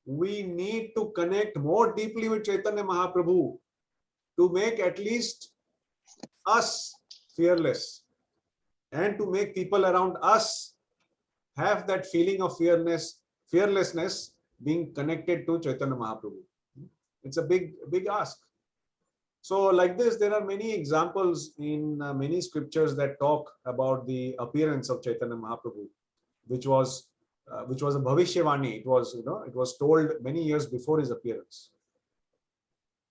we need to connect more deeply with Chaitanya Mahaprabhu to make at least us fearless and to make people around us have that feeling of fearlessness being connected to Chaitanya Mahaprabhu. It's a big ask. So like this, there are many examples in many scriptures that talk about the appearance of Chaitanya Mahaprabhu, which was a Bhavishyavani. It was told many years before his appearance.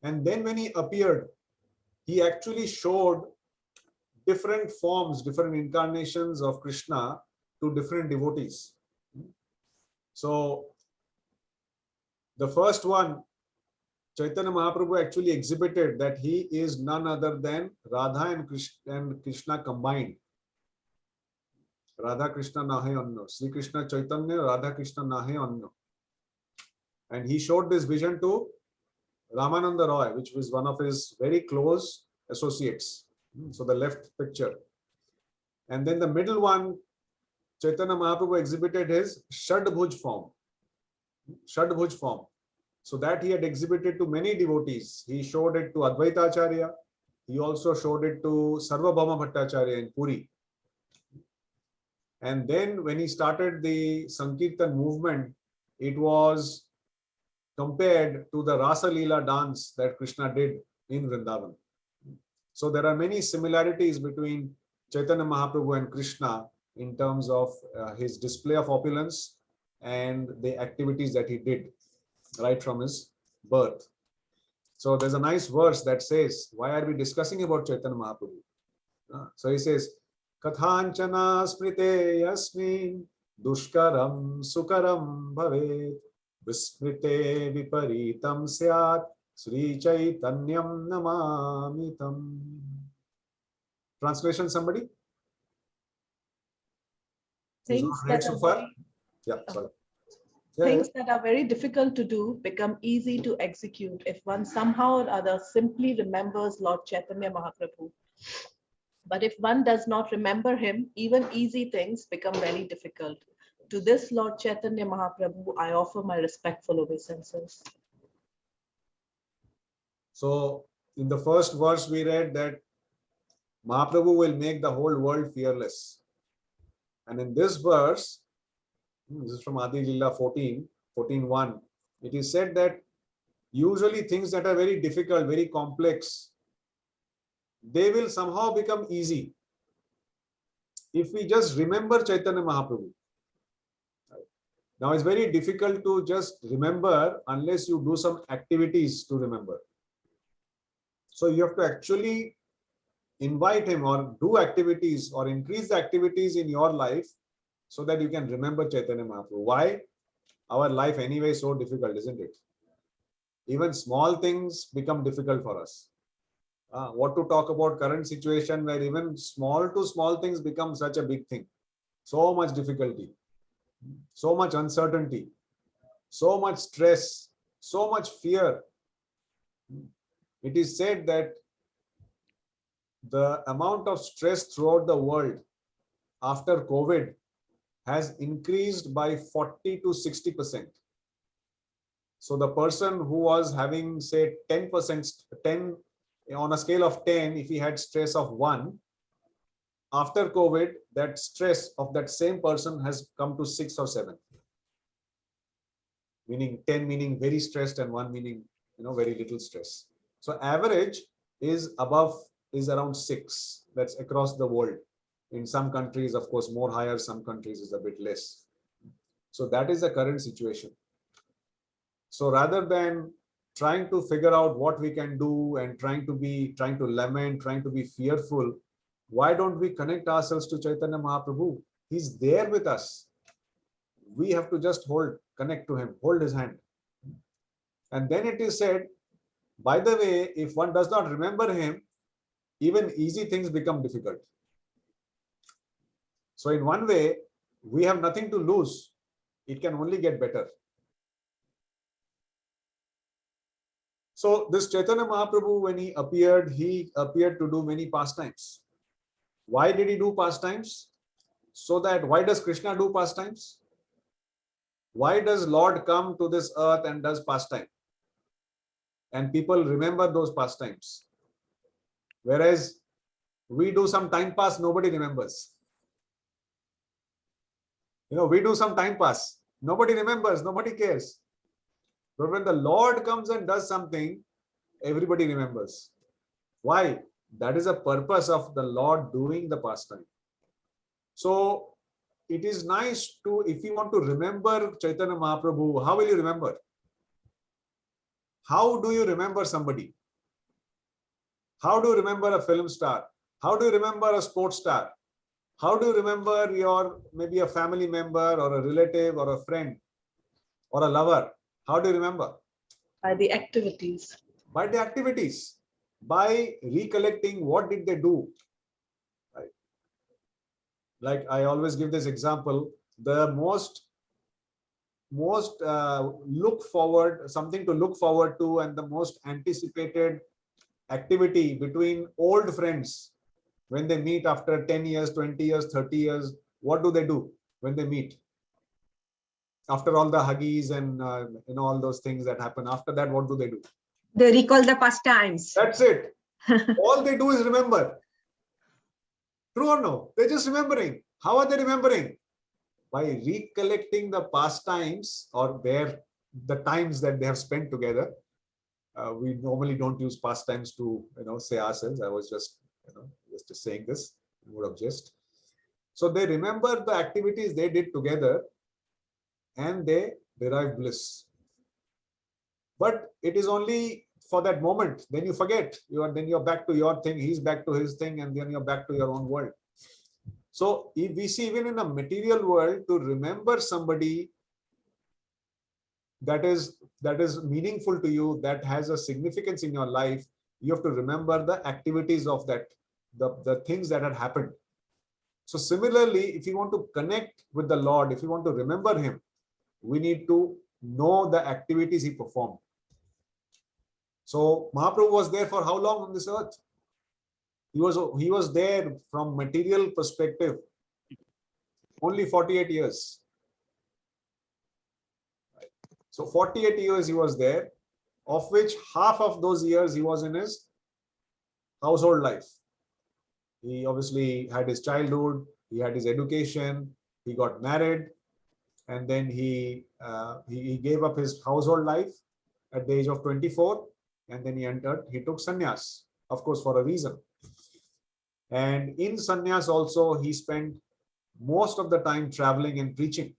And then when he appeared, he actually showed different forms, different incarnations of Krishna to different devotees. So the first one, Chaitanya Mahaprabhu actually exhibited that he is none other than Radha and Krishna combined. Radha Krishna Nahe Anno. Sri Krishna Chaitanya, Radha Krishna Nahe Anno. And he showed this vision to Ramananda Roy, which was one of his very close associates. So the left picture. And then the middle one, Chaitanya Mahaprabhu exhibited his Shadbhuj form. Shadbhuj form. So that he had exhibited to many devotees. He showed it to Advaita Acharya. He also showed it to Sarvabhauma Bhattacharya in Puri. And then when he started the Sankirtan movement, it was compared to the Rasa Leela dance that Krishna did in Vrindavan. So there are many similarities between Chaitanya Mahaprabhu and Krishna in terms of his display of opulence and the activities that he did right from his birth. So there's a nice verse that says, why are we discussing about Chaitanya Mahaprabhu? So he says, Kathanchana smrite yasmin dushkaram sukaram bhavet vismrite viparitam syat Sri Chaitanyam namamitam. Translation, somebody?
Things that are very,
yeah, sorry.
things that are very difficult to do become easy to execute if one somehow or other simply remembers Lord Chaitanya Mahaprabhu. But if one does not remember him, even easy things become very difficult. To this Lord Chaitanya Mahaprabhu, I offer my respectful obeisances. So in the first verse, we read that Mahaprabhu will make the whole world fearless. And in this verse, this is from Adi Lila 14:1. It is said that usually things that are very difficult, very complex, they will somehow become easy if we just remember Chaitanya Mahaprabhu. Now it's very difficult to just remember unless you do some activities to remember.
So you have to actually invite him or do activities or increase the activities in your life so that you can remember Chaitanya Mahaprabhu. Why? Our life anyway is so difficult, isn't it? Even small things become difficult for us. What to talk about current situation where even small to small things become such a big thing. So much difficulty, so much uncertainty, so much stress, so much fear. It is said that the amount of stress throughout the world after COVID has increased by 40 to 60%. So the person who was having, say, 10%, 10 on a scale of 10, if he had stress of 1, after COVID, that stress of that same person has come to 6 or 7. Meaning 10 meaning very stressed and 1 meaning, very little stress. So average is around 6. That's across the world. In some countries, of course, more higher, some countries is a bit less. So that is the current situation. So rather than trying to figure out what we can do and trying to lament, trying to be fearful, why don't we connect ourselves to Chaitanya Mahaprabhu? He's there with us. We have to just connect to him, hold his hand. And then it is said, by the way, if one does not remember him, even easy things become difficult. So in one way, we have nothing to lose. It can only get better. So this Chaitanya Mahaprabhu, when he appeared to do many pastimes. Why did he do pastimes? So that, why does Krishna do pastimes? Why does Lord come to this earth and does pastime? And people remember those pastimes. Whereas we do some time pass, nobody remembers. We do some time pass. Nobody remembers, nobody cares. But when the Lord comes and does something, everybody remembers. Why? That is the purpose of the Lord doing the pastime. So it is nice to, if you want to remember Chaitanya Mahaprabhu, how will you remember? How do you remember somebody? How do you remember a film star? How do you remember a sports star? How do you remember maybe a family member or a relative or a friend or a lover? How do you remember?
By the activities.
By the activities. By recollecting what did they do. Right? Like I always give this example, the something to look forward to and the most anticipated activity between old friends when they meet after 10 years, 20 years, 30 years, what do they do when they meet? After all the huggies and all those things that happen, after that, what do they do?
They recall the past times.
That's it. All they do is remember. True or no? They're just remembering. How are they remembering? By recollecting the past times or the times that they have spent together. We normally don't use past times to say ourselves. I was just just saying this word of jest. So they remember the activities they did together and they derive bliss. But it is only for that moment. Then you forget. Then you're back to your thing. He's back to his thing, and then you're back to your own world. So if we see even in a material world, to remember somebody that is meaningful to you, that has a significance in your life, you have to remember the activities of that, the things that had happened. So similarly, if you want to connect with the Lord, if you want to remember him, we need to know the activities he performed. So Mahaprabhu was there for how long on this earth? He was there from material perspective, only 48 years. So 48 years he was there, of which half of those years he was in his household life. He obviously had his childhood, he had his education, he got married, and then he gave up his household life at the age of 24, and then he took sannyas, of course, for a reason. And in sannyas also, he spent most of the time traveling and preaching.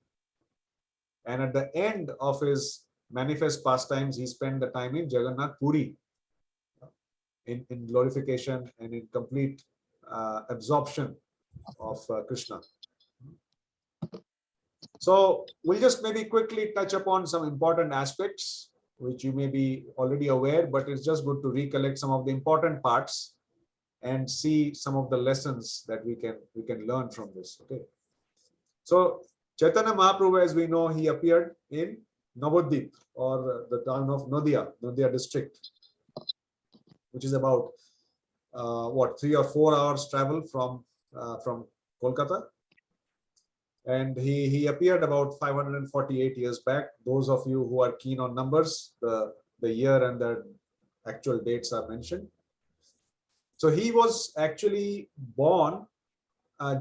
And at the end of his manifest pastimes, he spent the time in Jagannath Puri.
in glorification and in complete absorption of Krishna. So we'll just maybe quickly touch upon some important aspects which you may be already aware, but it's just good to recollect some of the important parts and see some of the lessons that we can learn from this. Okay. So Caitanya Mahaprabhu, as we know, he appeared in Navadvip, or the town of Nadia district, which is about 3 or 4 hours travel from Kolkata. And he appeared about 548 years back. Those of you who are keen on numbers, the year and the actual dates are mentioned. So he was actually born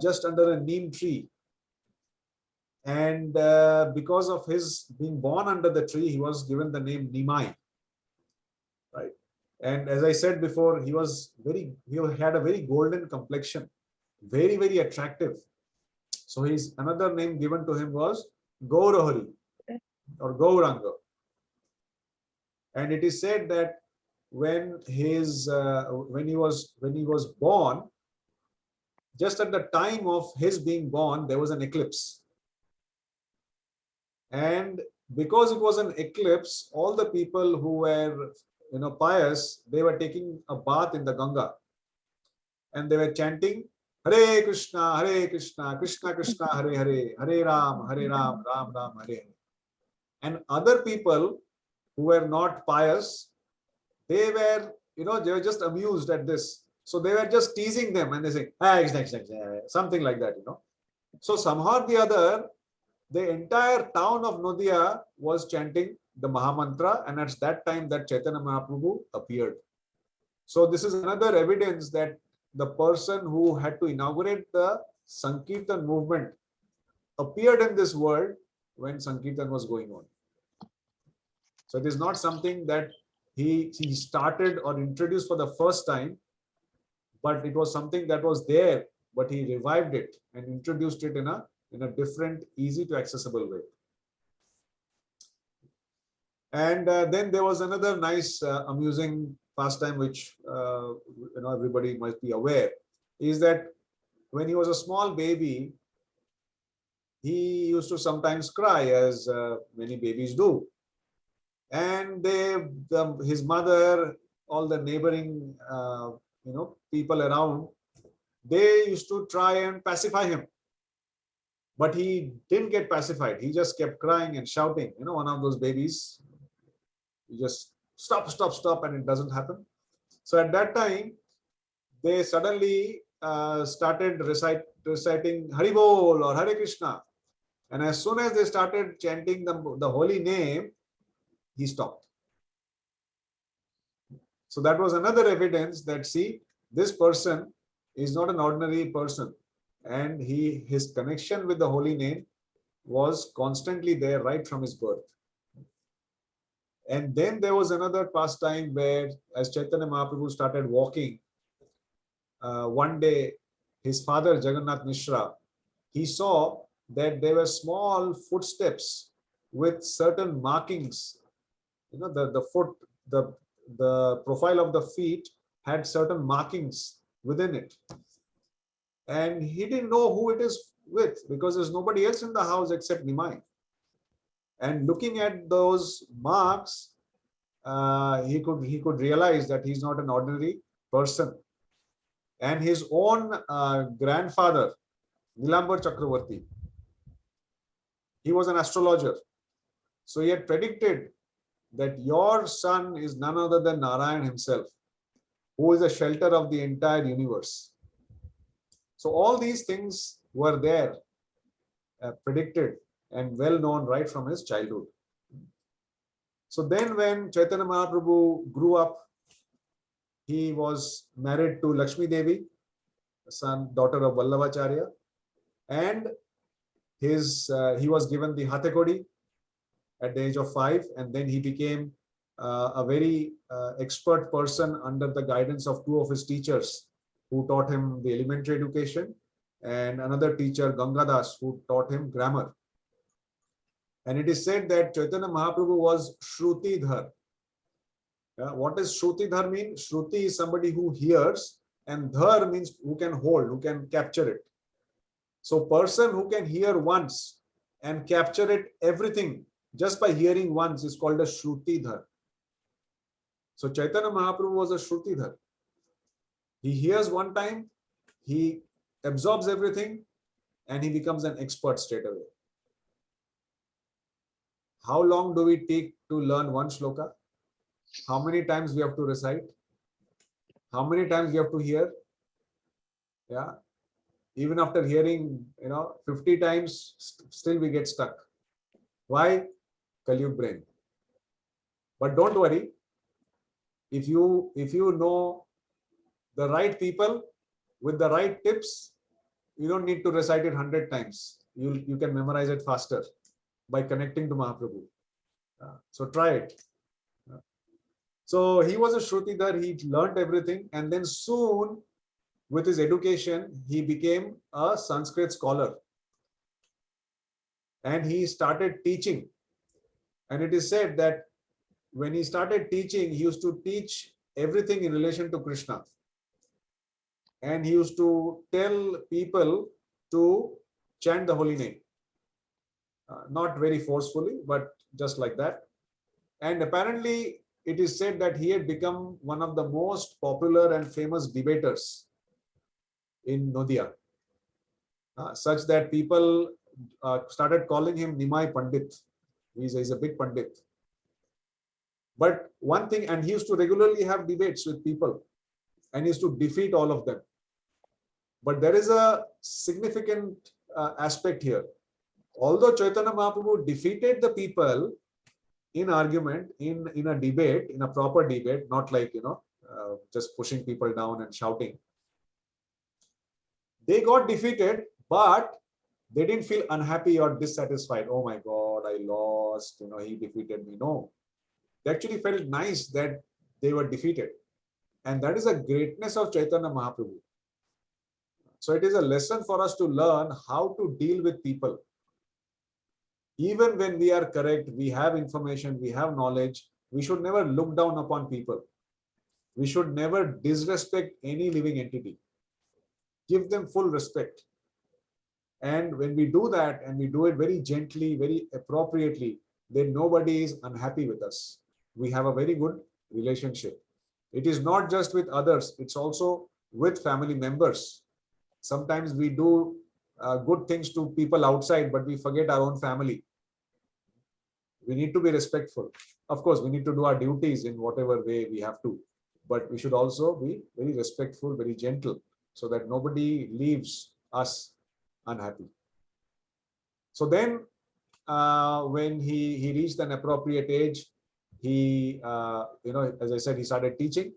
just under a neem tree. And because of his being born under the tree, he was given the name Nimai. Right. And as I said before, he had a very golden complexion, very, very attractive. So another name given to him was Gaur or Gauranga. And it is said that when he was born, just at the time of his being born, there was an eclipse. And because it was an eclipse, all the people who were pious, they were taking a bath in the Ganga, and they were chanting Hare Krishna, Krishna Krishna, Hare Hare, Hare Ram, Ram Ram, Hare Hare. And other people who were not pious, they were, they were just amused at this. So they were just teasing them, and they say, something like that, So somehow or the other, the entire town of Nadia was chanting the Mahamantra, and at that time that Caitanya Mahaprabhu appeared. So this is another evidence that the person who had to inaugurate the Sankirtan movement appeared in this world when Sankirtan was going on. So it is not something that he started or introduced for the first time, but it was something that was there, but he revived it and introduced it in a different, easy to accessible way. And then there was another nice, amusing pastime which everybody must be aware, is that when he was a small baby, he used to sometimes cry, as many babies do. And his mother, all the neighboring people around, they used to try and pacify him. But he didn't get pacified. He just kept crying and shouting. One of those babies, you just stop, and it doesn't happen. So at that time, they suddenly started reciting Haribol or Hare Krishna. And as soon as they started chanting the holy name, he stopped. So that was another evidence that, see, this person is not an ordinary person. And his connection with the holy name was constantly there right from his birth. And then there was another pastime where, as Caitanya Mahaprabhu started walking, one day his father Jagannath Mishra, he saw that there were small footsteps with certain markings. The profile of the feet had certain markings within it. And he didn't know who it is with, because there's nobody else in the house except Nimai. And looking at those marks, he could realize that he's not an ordinary person. And his own grandfather, Nilambar Chakravarti, he was an astrologer. So he had predicted that your son is none other than Narayan himself, who is the shelter of the entire universe. So all these things were there, predicted and well known right from his childhood. So then when Caitanya Mahaprabhu grew up, he was married to Lakshmi Devi, daughter of Vallabhacharya, and he was given the Hathekodi at the age of 5, and then he became a very expert person under the guidance of 2 of his teachers, who taught him the elementary education, and another teacher, Gangadas, who taught him grammar. And it is said that Caitanya Mahaprabhu was Shrutidhar. What does Shrutidhar mean? Shruti is somebody who hears, and Dhar means who can hold, who can capture it. So person who can hear once and capture it, everything, just by hearing once is called a Shrutidhar. So Chaitanya Mahaprabhu was a Shrutidhar. He hears one time, he absorbs everything, and he becomes an expert straight away. How long do we take to learn one shloka? How many times we have to recite? How many times we have to hear? Yeah. Even after hearing, 50 times, still we get stuck. Why? Kali-yuga brain. But don't worry. If you know the right people with the right tips, you don't need to recite it 100 times. You can memorize it faster by connecting to Mahaprabhu. So try it. So he was a Shrutidhar, he learned everything, and then soon with his education, he became a Sanskrit scholar. And he started teaching. And it is said that when he started teaching, he used to teach everything in relation to Krishna. And he used to tell people to chant the holy name. Not very forcefully, but just like that. And apparently, it is said that he had become one of the most popular and famous debaters in Nadia, such that people started calling him Nimai Pandit. He's a big Pandit. But one thing, and he used to regularly have debates with people, and he used to defeat all of them. But there is a significant aspect here. Although Chaitanya Mahaprabhu defeated the people in argument, in a debate, in a proper debate, not like, just pushing people down and shouting. They got defeated, but they didn't feel unhappy or dissatisfied. Oh my God, I lost, he defeated me. No, they actually felt nice that they were defeated. And that is a greatness of Chaitanya Mahaprabhu. So it is a lesson for us to learn how to deal with people. Even when we are correct, we have information, we have knowledge, we should never look down upon people. We should never disrespect any living entity. Give them full respect. And when we do that, and we do it very gently, very appropriately, then nobody is unhappy with us. We have a very good relationship. It is not just with others, it's also with family members. Sometimes we do good things to people outside, but we forget our own family. We need to be respectful. Of course, we need to do our duties in whatever way we have to, but we should also be very respectful, very gentle, so that nobody leaves us unhappy. So then, when he reached an appropriate age, he, as I said, he started teaching.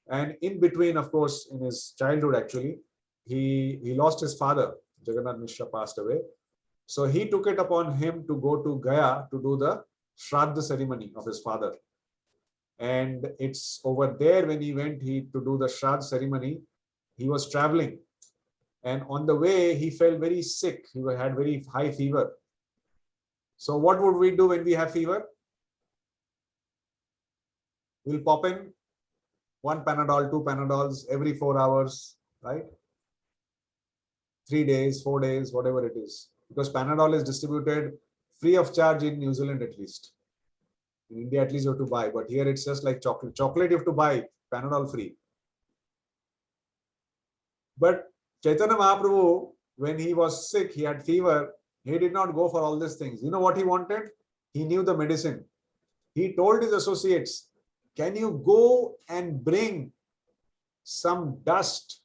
And in between, of course, in his childhood, actually, he lost his father. Jagannath Mishra passed away. So he took it upon him to go to Gaya to do the Shraddha ceremony of his father. And it's over there when he went to do the Shraddha ceremony, he was traveling. And on the way, he felt very sick. He had very high fever. So what would we do when we have fever? We'll pop in 1 Panadol, 2 Panadols every 4 hours, right? 3 days, 4 days, whatever it is. Because Panadol is distributed free of charge in New Zealand at least. In India, at least you have to buy. But here it's just like chocolate. Chocolate you have to buy, Panadol free. But Chaitanya Mahaprabhu, when he was sick, he had fever, he did not go for all these things. You know what he wanted? He knew the medicine. He told his associates, can you go and bring some dust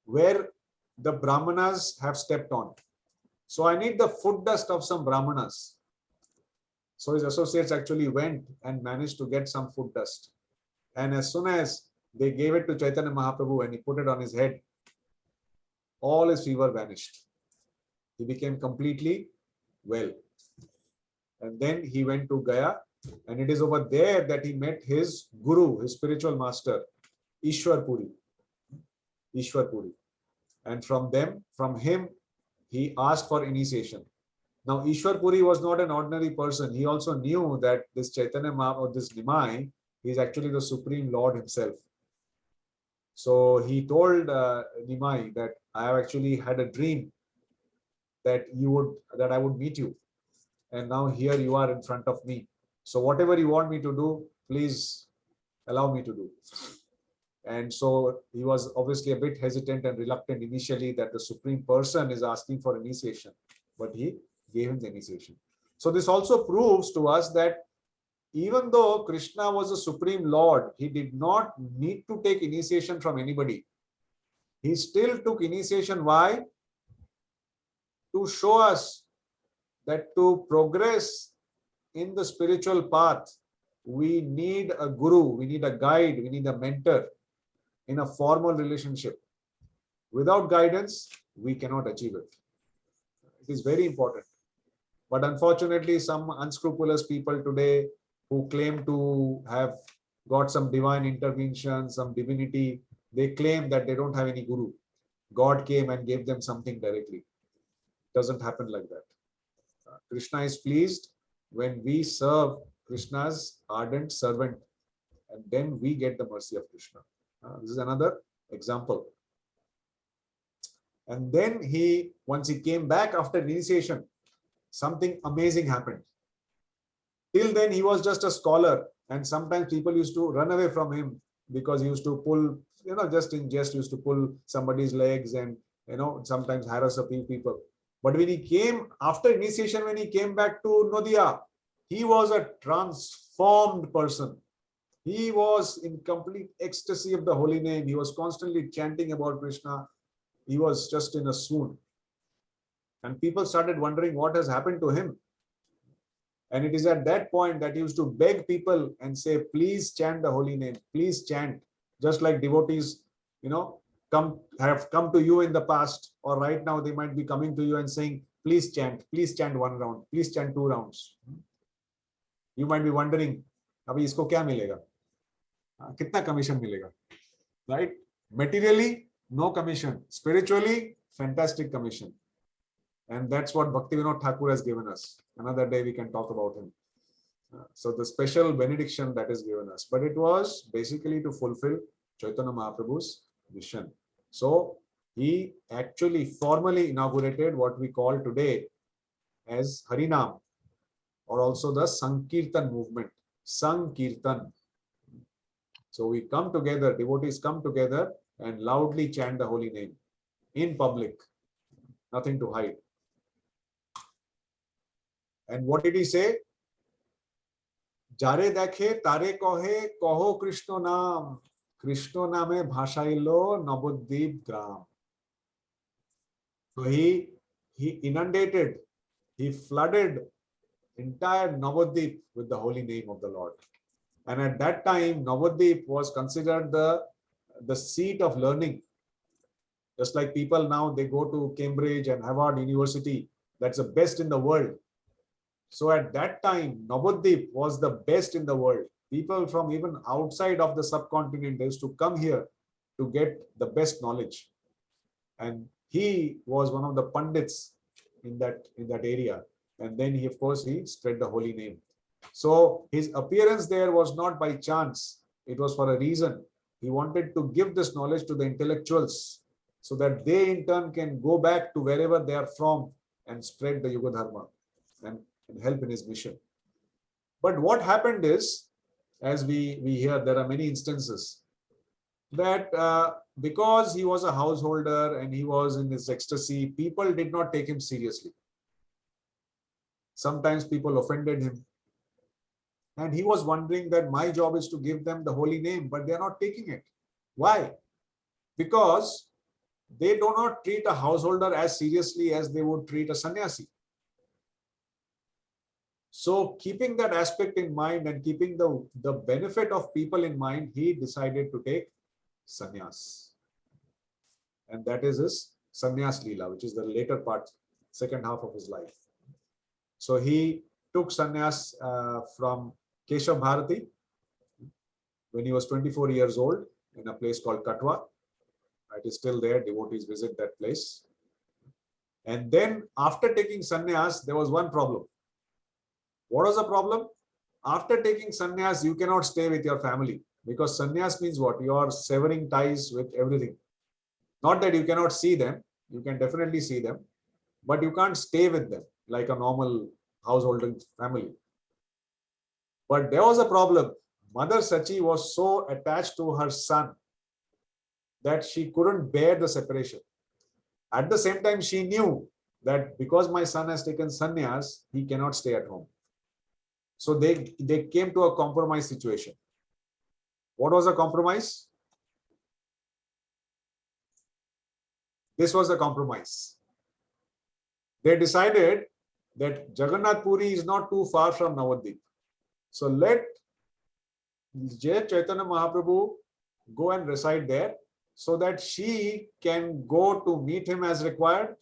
where the Brahmanas have stepped on? So I need the foot dust of some Brahmanas. So his associates actually went and managed to get some foot dust. And as soon as they gave it to Chaitanya Mahaprabhu and he put it on his head, all his fever vanished. He became completely well. And then he went to Gaya, and it is over there that he met his guru, his spiritual master, Ishwar Puri. Ishwar Puri. And from him, he asked for initiation. Now, Ishwar Puri was not an ordinary person. He also knew that this Chaitanya Mahaprabhu, this Nimai, He's actually the Supreme Lord himself. So he told Nimai that I have actually had a dream that I would meet you. And now here you are in front of me. So whatever you want me to do, please allow me to do. And so he was obviously a bit hesitant and reluctant initially that the Supreme Person is asking for initiation, but he gave him the initiation. So this also proves to us that even though Krishna was a Supreme Lord, he did not need to take initiation from anybody. He still took initiation. Why? To show us that to progress in the spiritual path, we need a guru, we need a guide, we need a mentor in a formal relationship. Without guidance, we cannot achieve it. It is very important. But unfortunately, some unscrupulous people today who claim to have got some divine intervention, some divinity, they claim that they don't have any guru. God came and gave them something directly. It doesn't happen like that. Krishna is pleased when we serve Krishna's ardent servant, and then we get the mercy of Krishna. This is another example. And then once he came back after initiation, something amazing happened. Till then, he was just a scholar, and sometimes people used to run away from him because he used to pull, just in jest, used to pull somebody's legs and, sometimes harass a few people. But when he came after initiation, when he came back to Nadia, he was a transformed person. He was in complete ecstasy of the holy name. He was constantly chanting about Krishna. He was just in a swoon. And people started wondering what has happened to him. And it is at that point that he used to beg people and say, please chant the holy name, please chant. Just like devotees, have come to you in the past, or right now they might be coming to you and saying, please chant 1 round, please chant 2 rounds. You might be wondering, abhi isko kya milega? Kitna commission milega? Right? Materially, no commission. Spiritually, fantastic commission. And that's what Bhaktivinoda Thakur has given us. Another day we can talk about him. So the special benediction that is given us. But it was basically to fulfill Caitanya Mahaprabhu's mission. So he actually formally inaugurated what we call today as Harinam, or also the Sankirtan movement. Sankirtan. So we come together, devotees come together and loudly chant the holy name in public. Nothing to hide. And what did he say? Jare dekhe tare kohe koho Krishna naam. Krishna name bhashailo Navadvip gram. So he inundated, he flooded entire Navadvip with the holy name of the Lord. And at that time, Navadvip was considered the seat of learning. Just like people now, they go to Cambridge and Harvard University. That's the best in the world. So at that time, Navadvip was the best in the world. People from even outside of the subcontinent used to come here to get the best knowledge. And he was one of the pandits in that area. And then he spread the holy name. So his appearance there was not by chance. It was for a reason. He wanted to give this knowledge to the intellectuals so that they in turn can go back to wherever they are from and spread the Yuga Dharma and help in his mission. But what happened is, as we hear, there are many instances that because he was a householder and he was in his ecstasy, people did not take him seriously. Sometimes people offended him. And he was wondering that my job is to give them the holy name, but they are not taking it. Why? Because they do not treat a householder as seriously as they would treat a sannyasi. So keeping that aspect in mind and keeping the benefit of people in mind, he decided to take sannyas. And that is his sannyas leela, which is the later part, second half of his life. So he took sannyas from Keshav Bharati when he was 24 years old in a place called Katha. It is still there. Devotees visit that place. And then after taking sannyas, there was one problem. What was the problem?
after taking sannyas, you cannot stay with your family, because sannyas means what? You are severing ties with everything. Not that you cannot see them, you can definitely see them, but you can't stay with them like a normal householding family. But there was a problem. Mother Sachi was so attached to her son that she couldn't bear the separation. At the same time, she knew that because my son has taken sannyas, he cannot stay at home. So they came to a compromise situation. What was the compromise? This was the compromise. They decided that Jagannath Puri is not too far from Navadvip. So let Chaitanya Mahaprabhu go and reside there, so that she can go to meet him as required,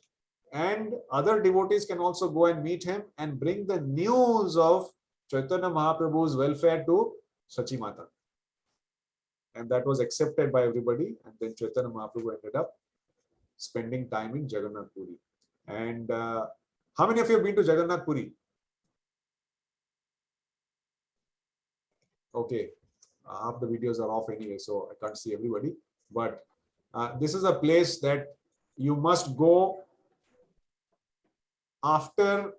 and other devotees can also go and meet him and bring the news of Chaitanya Mahaprabhu's welfare to Sachi Mata. And that was accepted by everybody. And then Chaitanya Mahaprabhu ended up spending time in Jagannath Puri. And how many of you have been to Jagannath Puri? Okay, half the videos are off anyway, so I can't see everybody. But this is a place that you must go after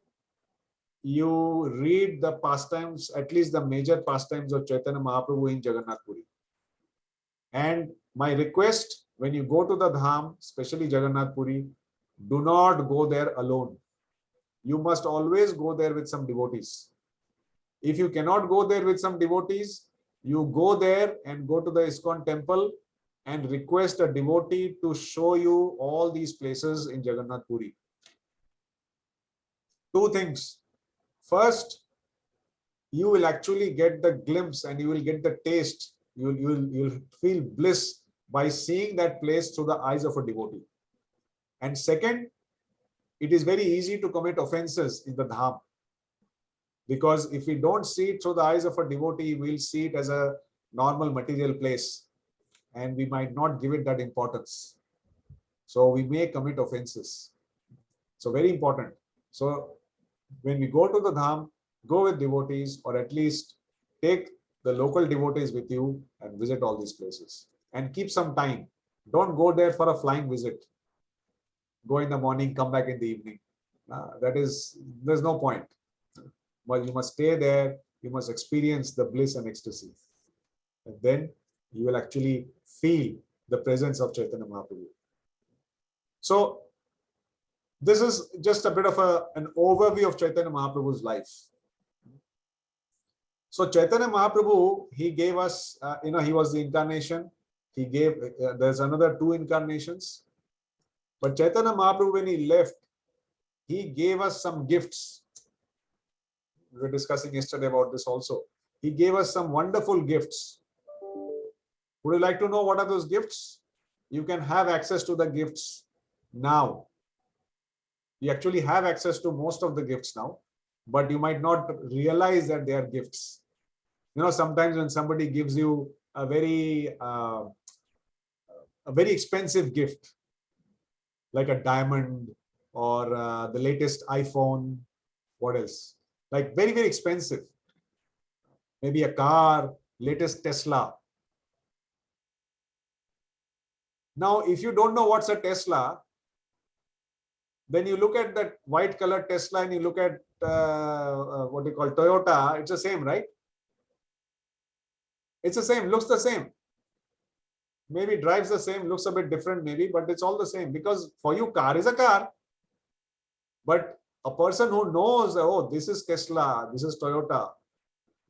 you read the pastimes, at least the major pastimes of Chaitanya Mahaprabhu in Jagannath Puri. And my request, when you go to the Dham, especially Jagannath Puri, do not go there alone. You must always go there with some devotees. If you cannot go there with some devotees, you go there and go to the ISKCON temple and request a devotee to show you all these places in Jagannath Puri. Two things. First, you will actually get the glimpse and you will get the taste. You'll feel bliss by seeing that place through the eyes of a devotee. And second, it is very easy to commit offenses in the Dham. Because if we don't see it through the eyes of a devotee, we'll see it as a normal material place. And we might not give it that importance. So we may commit offenses. So very important. So when we go to the Dham, go with devotees, or at least take the local devotees with you and visit all these places. And keep some time. Don't go there for a flying visit. Go in the morning, come back in the evening. There's no point. But you must stay there. You must experience the bliss and ecstasy. And then you will actually feel the presence of Chaitanya Mahaprabhu. So this is just a bit of an overview of Chaitanya Mahaprabhu's life. So Chaitanya Mahaprabhu, he gave us, he was the incarnation. He gave, there's another 2 incarnations. But Chaitanya Mahaprabhu, when he left, he gave us some gifts. We were discussing yesterday about this also. He gave us some wonderful gifts. Would you like to know what are those gifts? You can have access to the gifts now. You actually have access to most of the gifts now, but you might not realize that they are gifts. Sometimes when somebody gives you a very expensive gift, like a diamond or the latest iPhone, what else? Like very, very expensive. Maybe a car, latest Tesla. Now, if you don't know what's a Tesla, then you look at that white color Tesla and you look at what you call Toyota, it's the same, right? It's the same, looks the same. Maybe drives the same, looks a bit different maybe, but it's all the same, because for you, car is a car. But a person who knows, oh, this is Tesla, this is Toyota,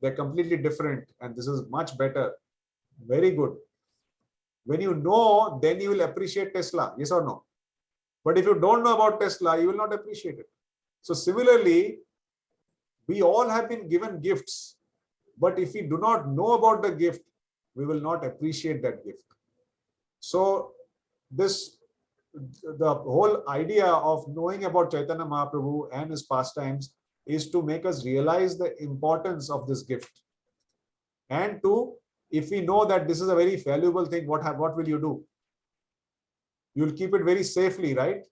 they're completely different and this is much better. Very good. When you know, then you will appreciate Tesla, yes or no? But if you don't know about Tesla, you will not appreciate it. So similarly, we all have been given gifts, but if we do not know about the gift, we will not appreciate that gift. So the whole idea of knowing about Chaitanya Mahaprabhu and his pastimes is to make us realize the importance of this gift. And if we know that this is a very valuable thing, what will you do? You'll keep it very safely, right?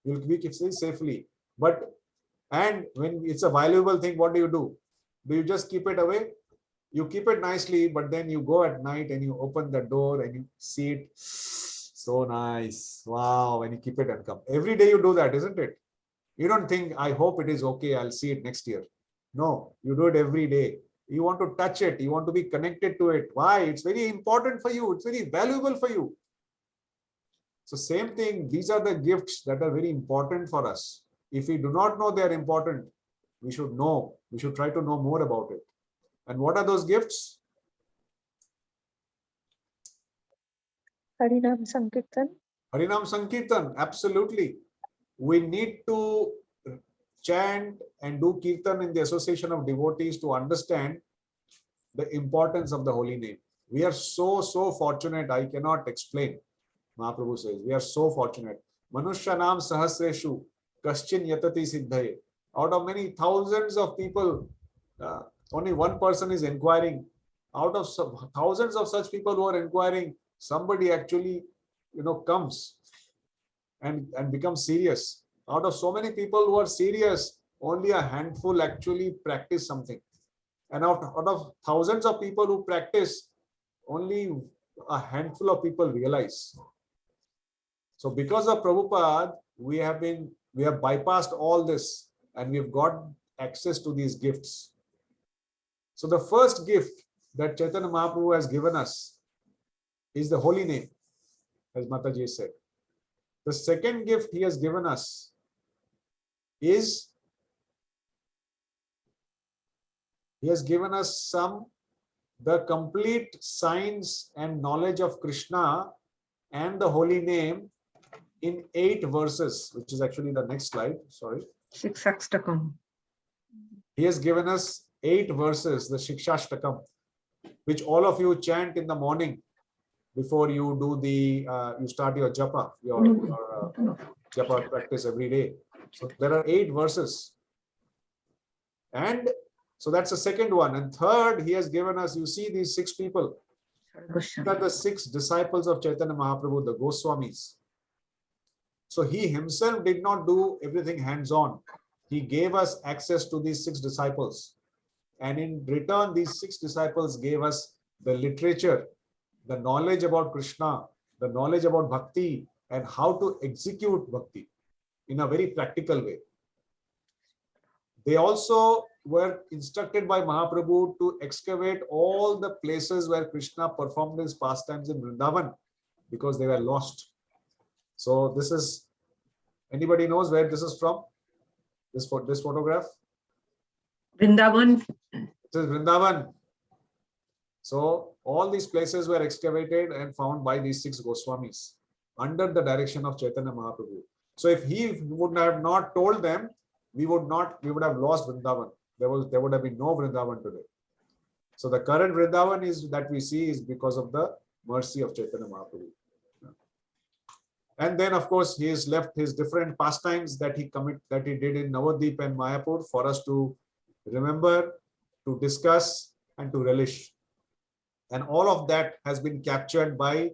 You'll keep it very safely. And when it's a valuable thing, what do? Do you just keep it away? You keep it nicely, but then you go at night and you open the door and you see it. So nice. Wow. And you keep it and come. Every day you do that, isn't it? You don't think, I hope it is okay, I'll see it next year. No, you do it every day. You want to touch it. You want to be connected to it. Why? It's very important for you. It's very valuable for you. So same thing, these are the gifts that are very important for us. If we do not know they are important, we should know. We should try to know more about it. And what are those gifts?
Harinam Sankirtan.
Harinam Sankirtan, absolutely. We need to chant and do kirtan in the association of devotees to understand the importance of the holy name. We are so fortunate, I cannot explain. Mahaprabhu says, we are so fortunate. Manushyanam sahasreshu kaschin yatati siddhaye. Out of many thousands of people, only one person is inquiring. Out of thousands of such people who are inquiring, somebody actually, comes and becomes serious. Out of so many people who are serious, only a handful actually practice something. And out of thousands of people who practice, only a handful of people realize. So because of Prabhupada, we have bypassed all this and we've got access to these gifts. So the first gift that Caitanya Mahaprabhu has given us is the holy name, as Mataji said. The second gift he has given us is he has given us the complete science and knowledge of Krishna and the holy name in 8 verses, which is actually the next slide. Sorry.
Shikshashtakam.
He has given us 8 verses, the Shikshashtakam, which all of you chant in the morning before you do you start your japa, your japa practice every day. So there are 8 verses. And so that's the second one. And third, he has given us, you see these 6 people. These are the 6 disciples of Caitanya Mahaprabhu, the Goswamis. So he himself did not do everything hands-on. He gave us access to these 6 disciples. And in return, these 6 disciples gave us the literature, the knowledge about Krishna, the knowledge about bhakti, and how to execute bhakti in a very practical way. They also were instructed by Mahaprabhu to excavate all the places where Krishna performed his pastimes in Vrindavan because they were lost. So this is, anybody knows where this is from? This photograph?
Vrindavan.
This is Vrindavan. So all these places were excavated and found by these 6 Goswamis under the direction of Caitanya Mahaprabhu. So if he would have not told them, we would have lost Vrindavan. There would have been no Vrindavan today. So the current Vrindavan that we see is because of the mercy of Caitanya Mahaprabhu. And then, of course, he has left his different pastimes that he did in Navadvip and Mayapur for us to remember, to discuss, and to relish. And all of that has been captured by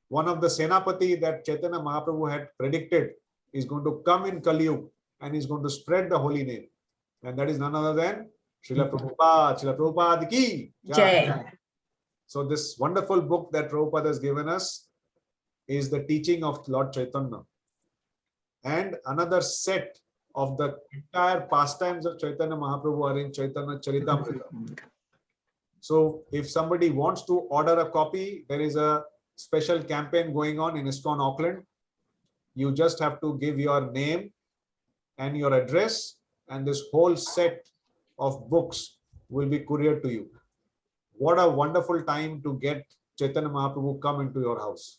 one of the Senapati that Caitanya Mahaprabhu had predicted is going to come in Kali Yuga and is going to spread the holy name. And that is none other than Srila Prabhupada. Srila Prabhupada ki jai. So this wonderful book that Prabhupada has given us is the teaching of Lord Chaitanya. And another set of the entire pastimes of Caitanya Mahaprabhu are in Chaitanya Charitamrita. So if somebody wants to order a copy, there is a special campaign going on in ISKCON Auckland. You just have to give your name and your address, and this whole set of books will be couriered to you. What a wonderful time to get Caitanya Mahaprabhu come into your house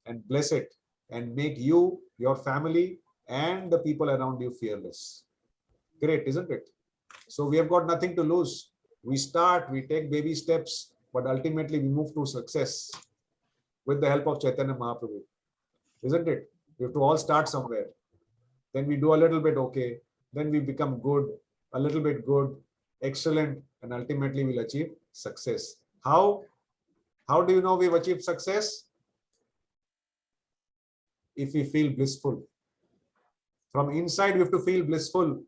and bless it and make you, your family, and the people around you fearless. Great, isn't it? So we have got nothing to lose. We start, we take baby steps, but ultimately we move to success with the help of Caitanya Mahaprabhu. Isn't it? We have to all start somewhere. Then we do a little bit okay. Then we become good, a little bit good, excellent, and ultimately we'll achieve success. How? How do you know we've achieved success? If we feel blissful. From inside, we have to feel blissful,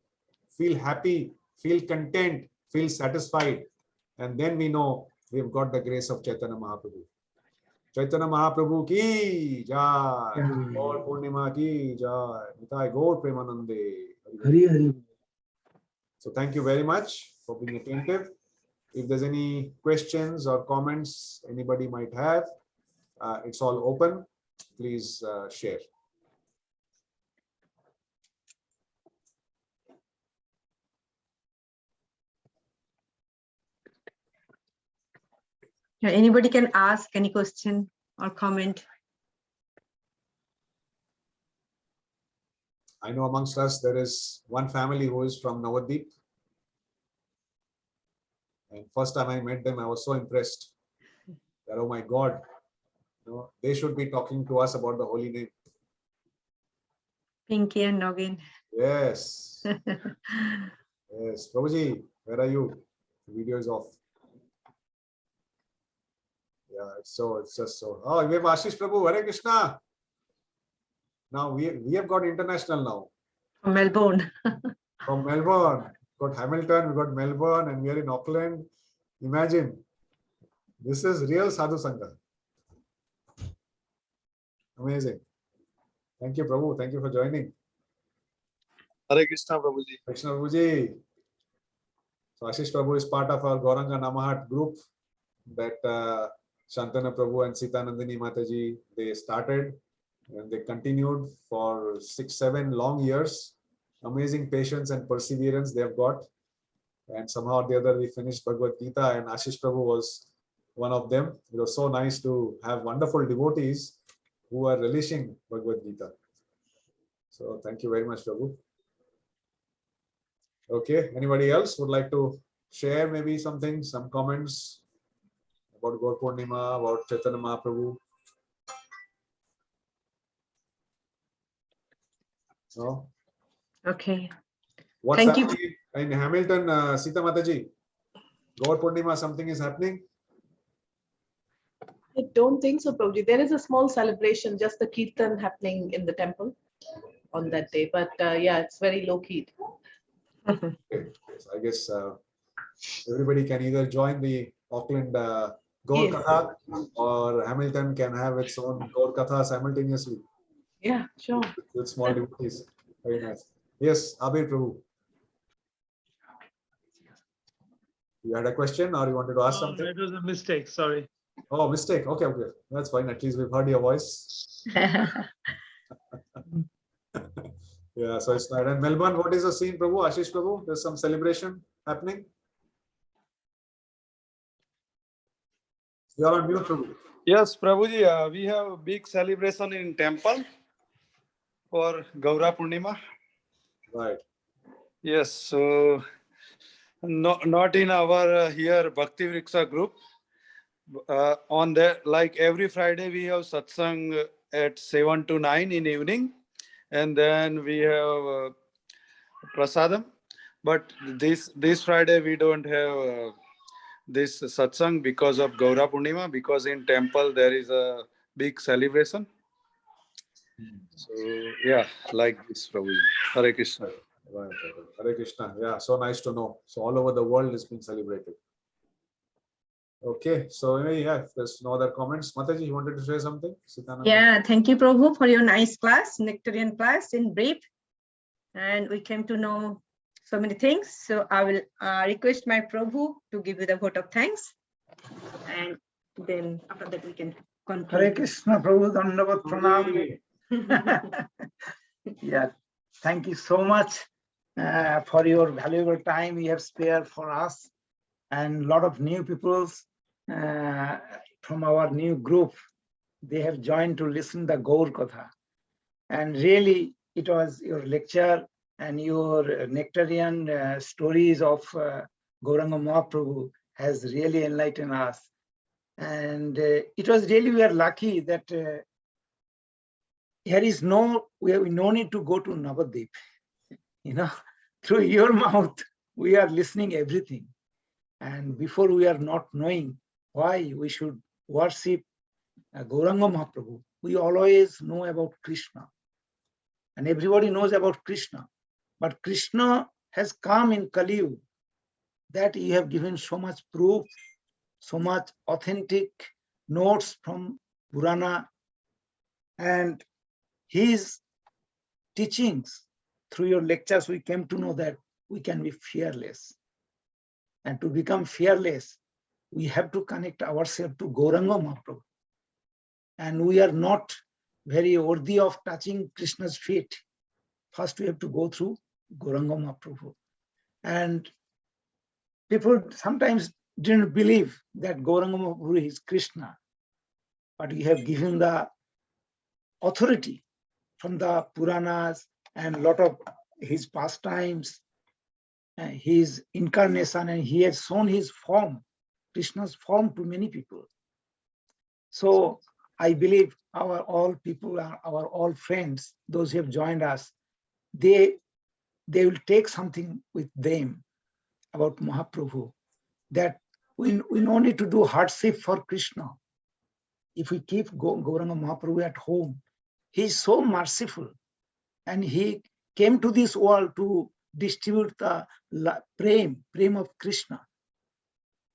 feel happy, feel content, feel satisfied. And then we know we've got the grace of Caitanya Mahaprabhu. Caitanya Mahaprabhu ki jai. Gaur Purnima ki jai. Nitai Gaur Premanande.
Hari Hari.
So thank you very much for being attentive. If there's any questions or comments anybody might have, it's all open. Please share.
Yeah, anybody can ask any question or comment.
I know amongst us there is one family who is from Navadvip. And first time I met them, I was so impressed that, oh my God, you know, they should be talking to us about the holy name.
Pinky and Nogin.
Yes. Yes. Prabhuji, where are you? The video is off. Yeah, it's just so. Oh, we have Ashish Prabhu. Hare Krishna. Now we have got international now.
From Melbourne.
From Melbourne. Got Hamilton, we got Melbourne, and we are in Auckland. Imagine. This is real Sadhu Sangha. Amazing. Thank you, Prabhu. Thank you for joining.
Hare Krishna, Prabhuji.
Krishna Prabhuji. So Ashish Prabhu is part of our Gauranga Nama Hatta group that Shantana Prabhu and Sita Nandini Mataji, they started and they continued for 6-7 long years. Amazing patience and perseverance they have got. And somehow or the other we finished Bhagavad Gita, and Ashish Prabhu was one of them. It was so nice to have wonderful devotees who are relishing Bhagavad Gita. So thank you very much, Prabhu. Okay, anybody else would like to share maybe something, some comments about Gaur Purnima, about Caitanya Mahaprabhu? No?
Okay.
What's
Thank you.
happening in Hamilton, Sita Mataji? Gaur Purnima, something is happening?
I don't think so, Prabhuji. There is a small celebration, just the kirtan happening in the temple on that day. But yeah, it's very low key.
Okay. So I guess everybody can either join the Auckland Gaur
Yes.
Katha, or Hamilton can have its own Gaur Katha simultaneously
Yeah, sure.
with small devotees. Very nice. Yes, Abir Prabhu. You had a question or you wanted to ask something?
It was a mistake. Sorry.
Oh, mistake. Okay, okay. That's fine. At least we've heard your voice. Yeah, so it's not. And Melbourne, what is the scene, Prabhu? Ashish Prabhu, there's some celebration happening. You're on mute, Prabhu.
Yes, Prabhuji, we have a big celebration in temple for Gaura Purnima.
Right.
Yes, so not in our here Bhakti Vriksha group. On that, like every Friday, we have satsang at 7 to 9 in evening, and then we have prasadam. But this Friday we don't have this satsang because of Gaura Purnima, because in temple there is a big celebration. So yeah, like this, Prabhuji. Hare Krishna.
Right. Hare Krishna. Yeah, so nice to know. So all over the world is being celebrated. Okay, so yeah, if there's no other comments, Mataji, you wanted to say something? Sitananda?
Yeah, thank you, Prabhu, for your nice class, Nectarian class in brief. And we came to know so many things. So I will request my Prabhu to give you the vote of thanks. And then after that we can conclude.
Hare Krishna, Prabhu, Dandavat Pranam. Yeah, thank you so much for your valuable time you have spared for us, and a lot of new people from our new group. They have joined to listen the Gaur Katha, and really it was your lecture and your nectarian stories of Gauranga Mahaprabhu has really enlightened us. And it was really, we are lucky that here is we have no need to go to Navadvip. You know, through your mouth, we are listening everything. And before we are not knowing why we should worship Gauranga Mahaprabhu, we always know about Krishna. And everybody knows about Krishna. But Krishna has come in Kali Yuga. that you have given so much proof, so much authentic notes from Purana, and his teachings. Through your lectures, we came to know that we can be fearless. And to become fearless, we have to connect ourselves to Gauranga Mahaprabhu. And we are not very worthy of touching Krishna's feet. First, we have to go through Gauranga Mahaprabhu. And people sometimes didn't believe that Gauranga Mahaprabhu is Krishna, but we have given the authority from the Puranas and a lot of his pastimes, his incarnation, and he has shown his form, Krishna's form, to many people. So I believe our all people, our all friends, those who have joined us, they will take something with them about Mahaprabhu, that we no need to do hardship for Krishna. If we keep Gauranga Mahaprabhu at home, he is so merciful, and he came to this world to distribute the prem of Krishna.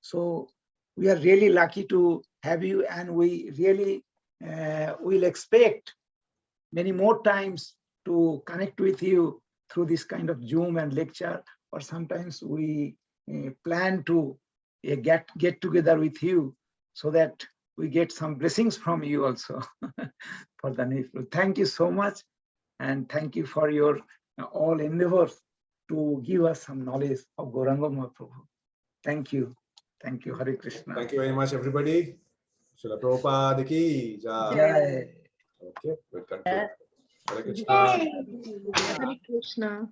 So we are really lucky to have you, and we really will expect many more times to connect with you through this kind of Zoom and lecture, or sometimes we plan to get together with you so that we get some blessings from you also for the next. Thank you so much, and thank you for your all endeavors to give us some knowledge of Gauranga Mahaprabhu. Thank you. Thank you, Hare Krishna.
Thank you very much, everybody. Srila Prabhupada ki jai.
Jai.
Okay, we'll conclude. Hare Krishna.
Yay.
Hare Krishna.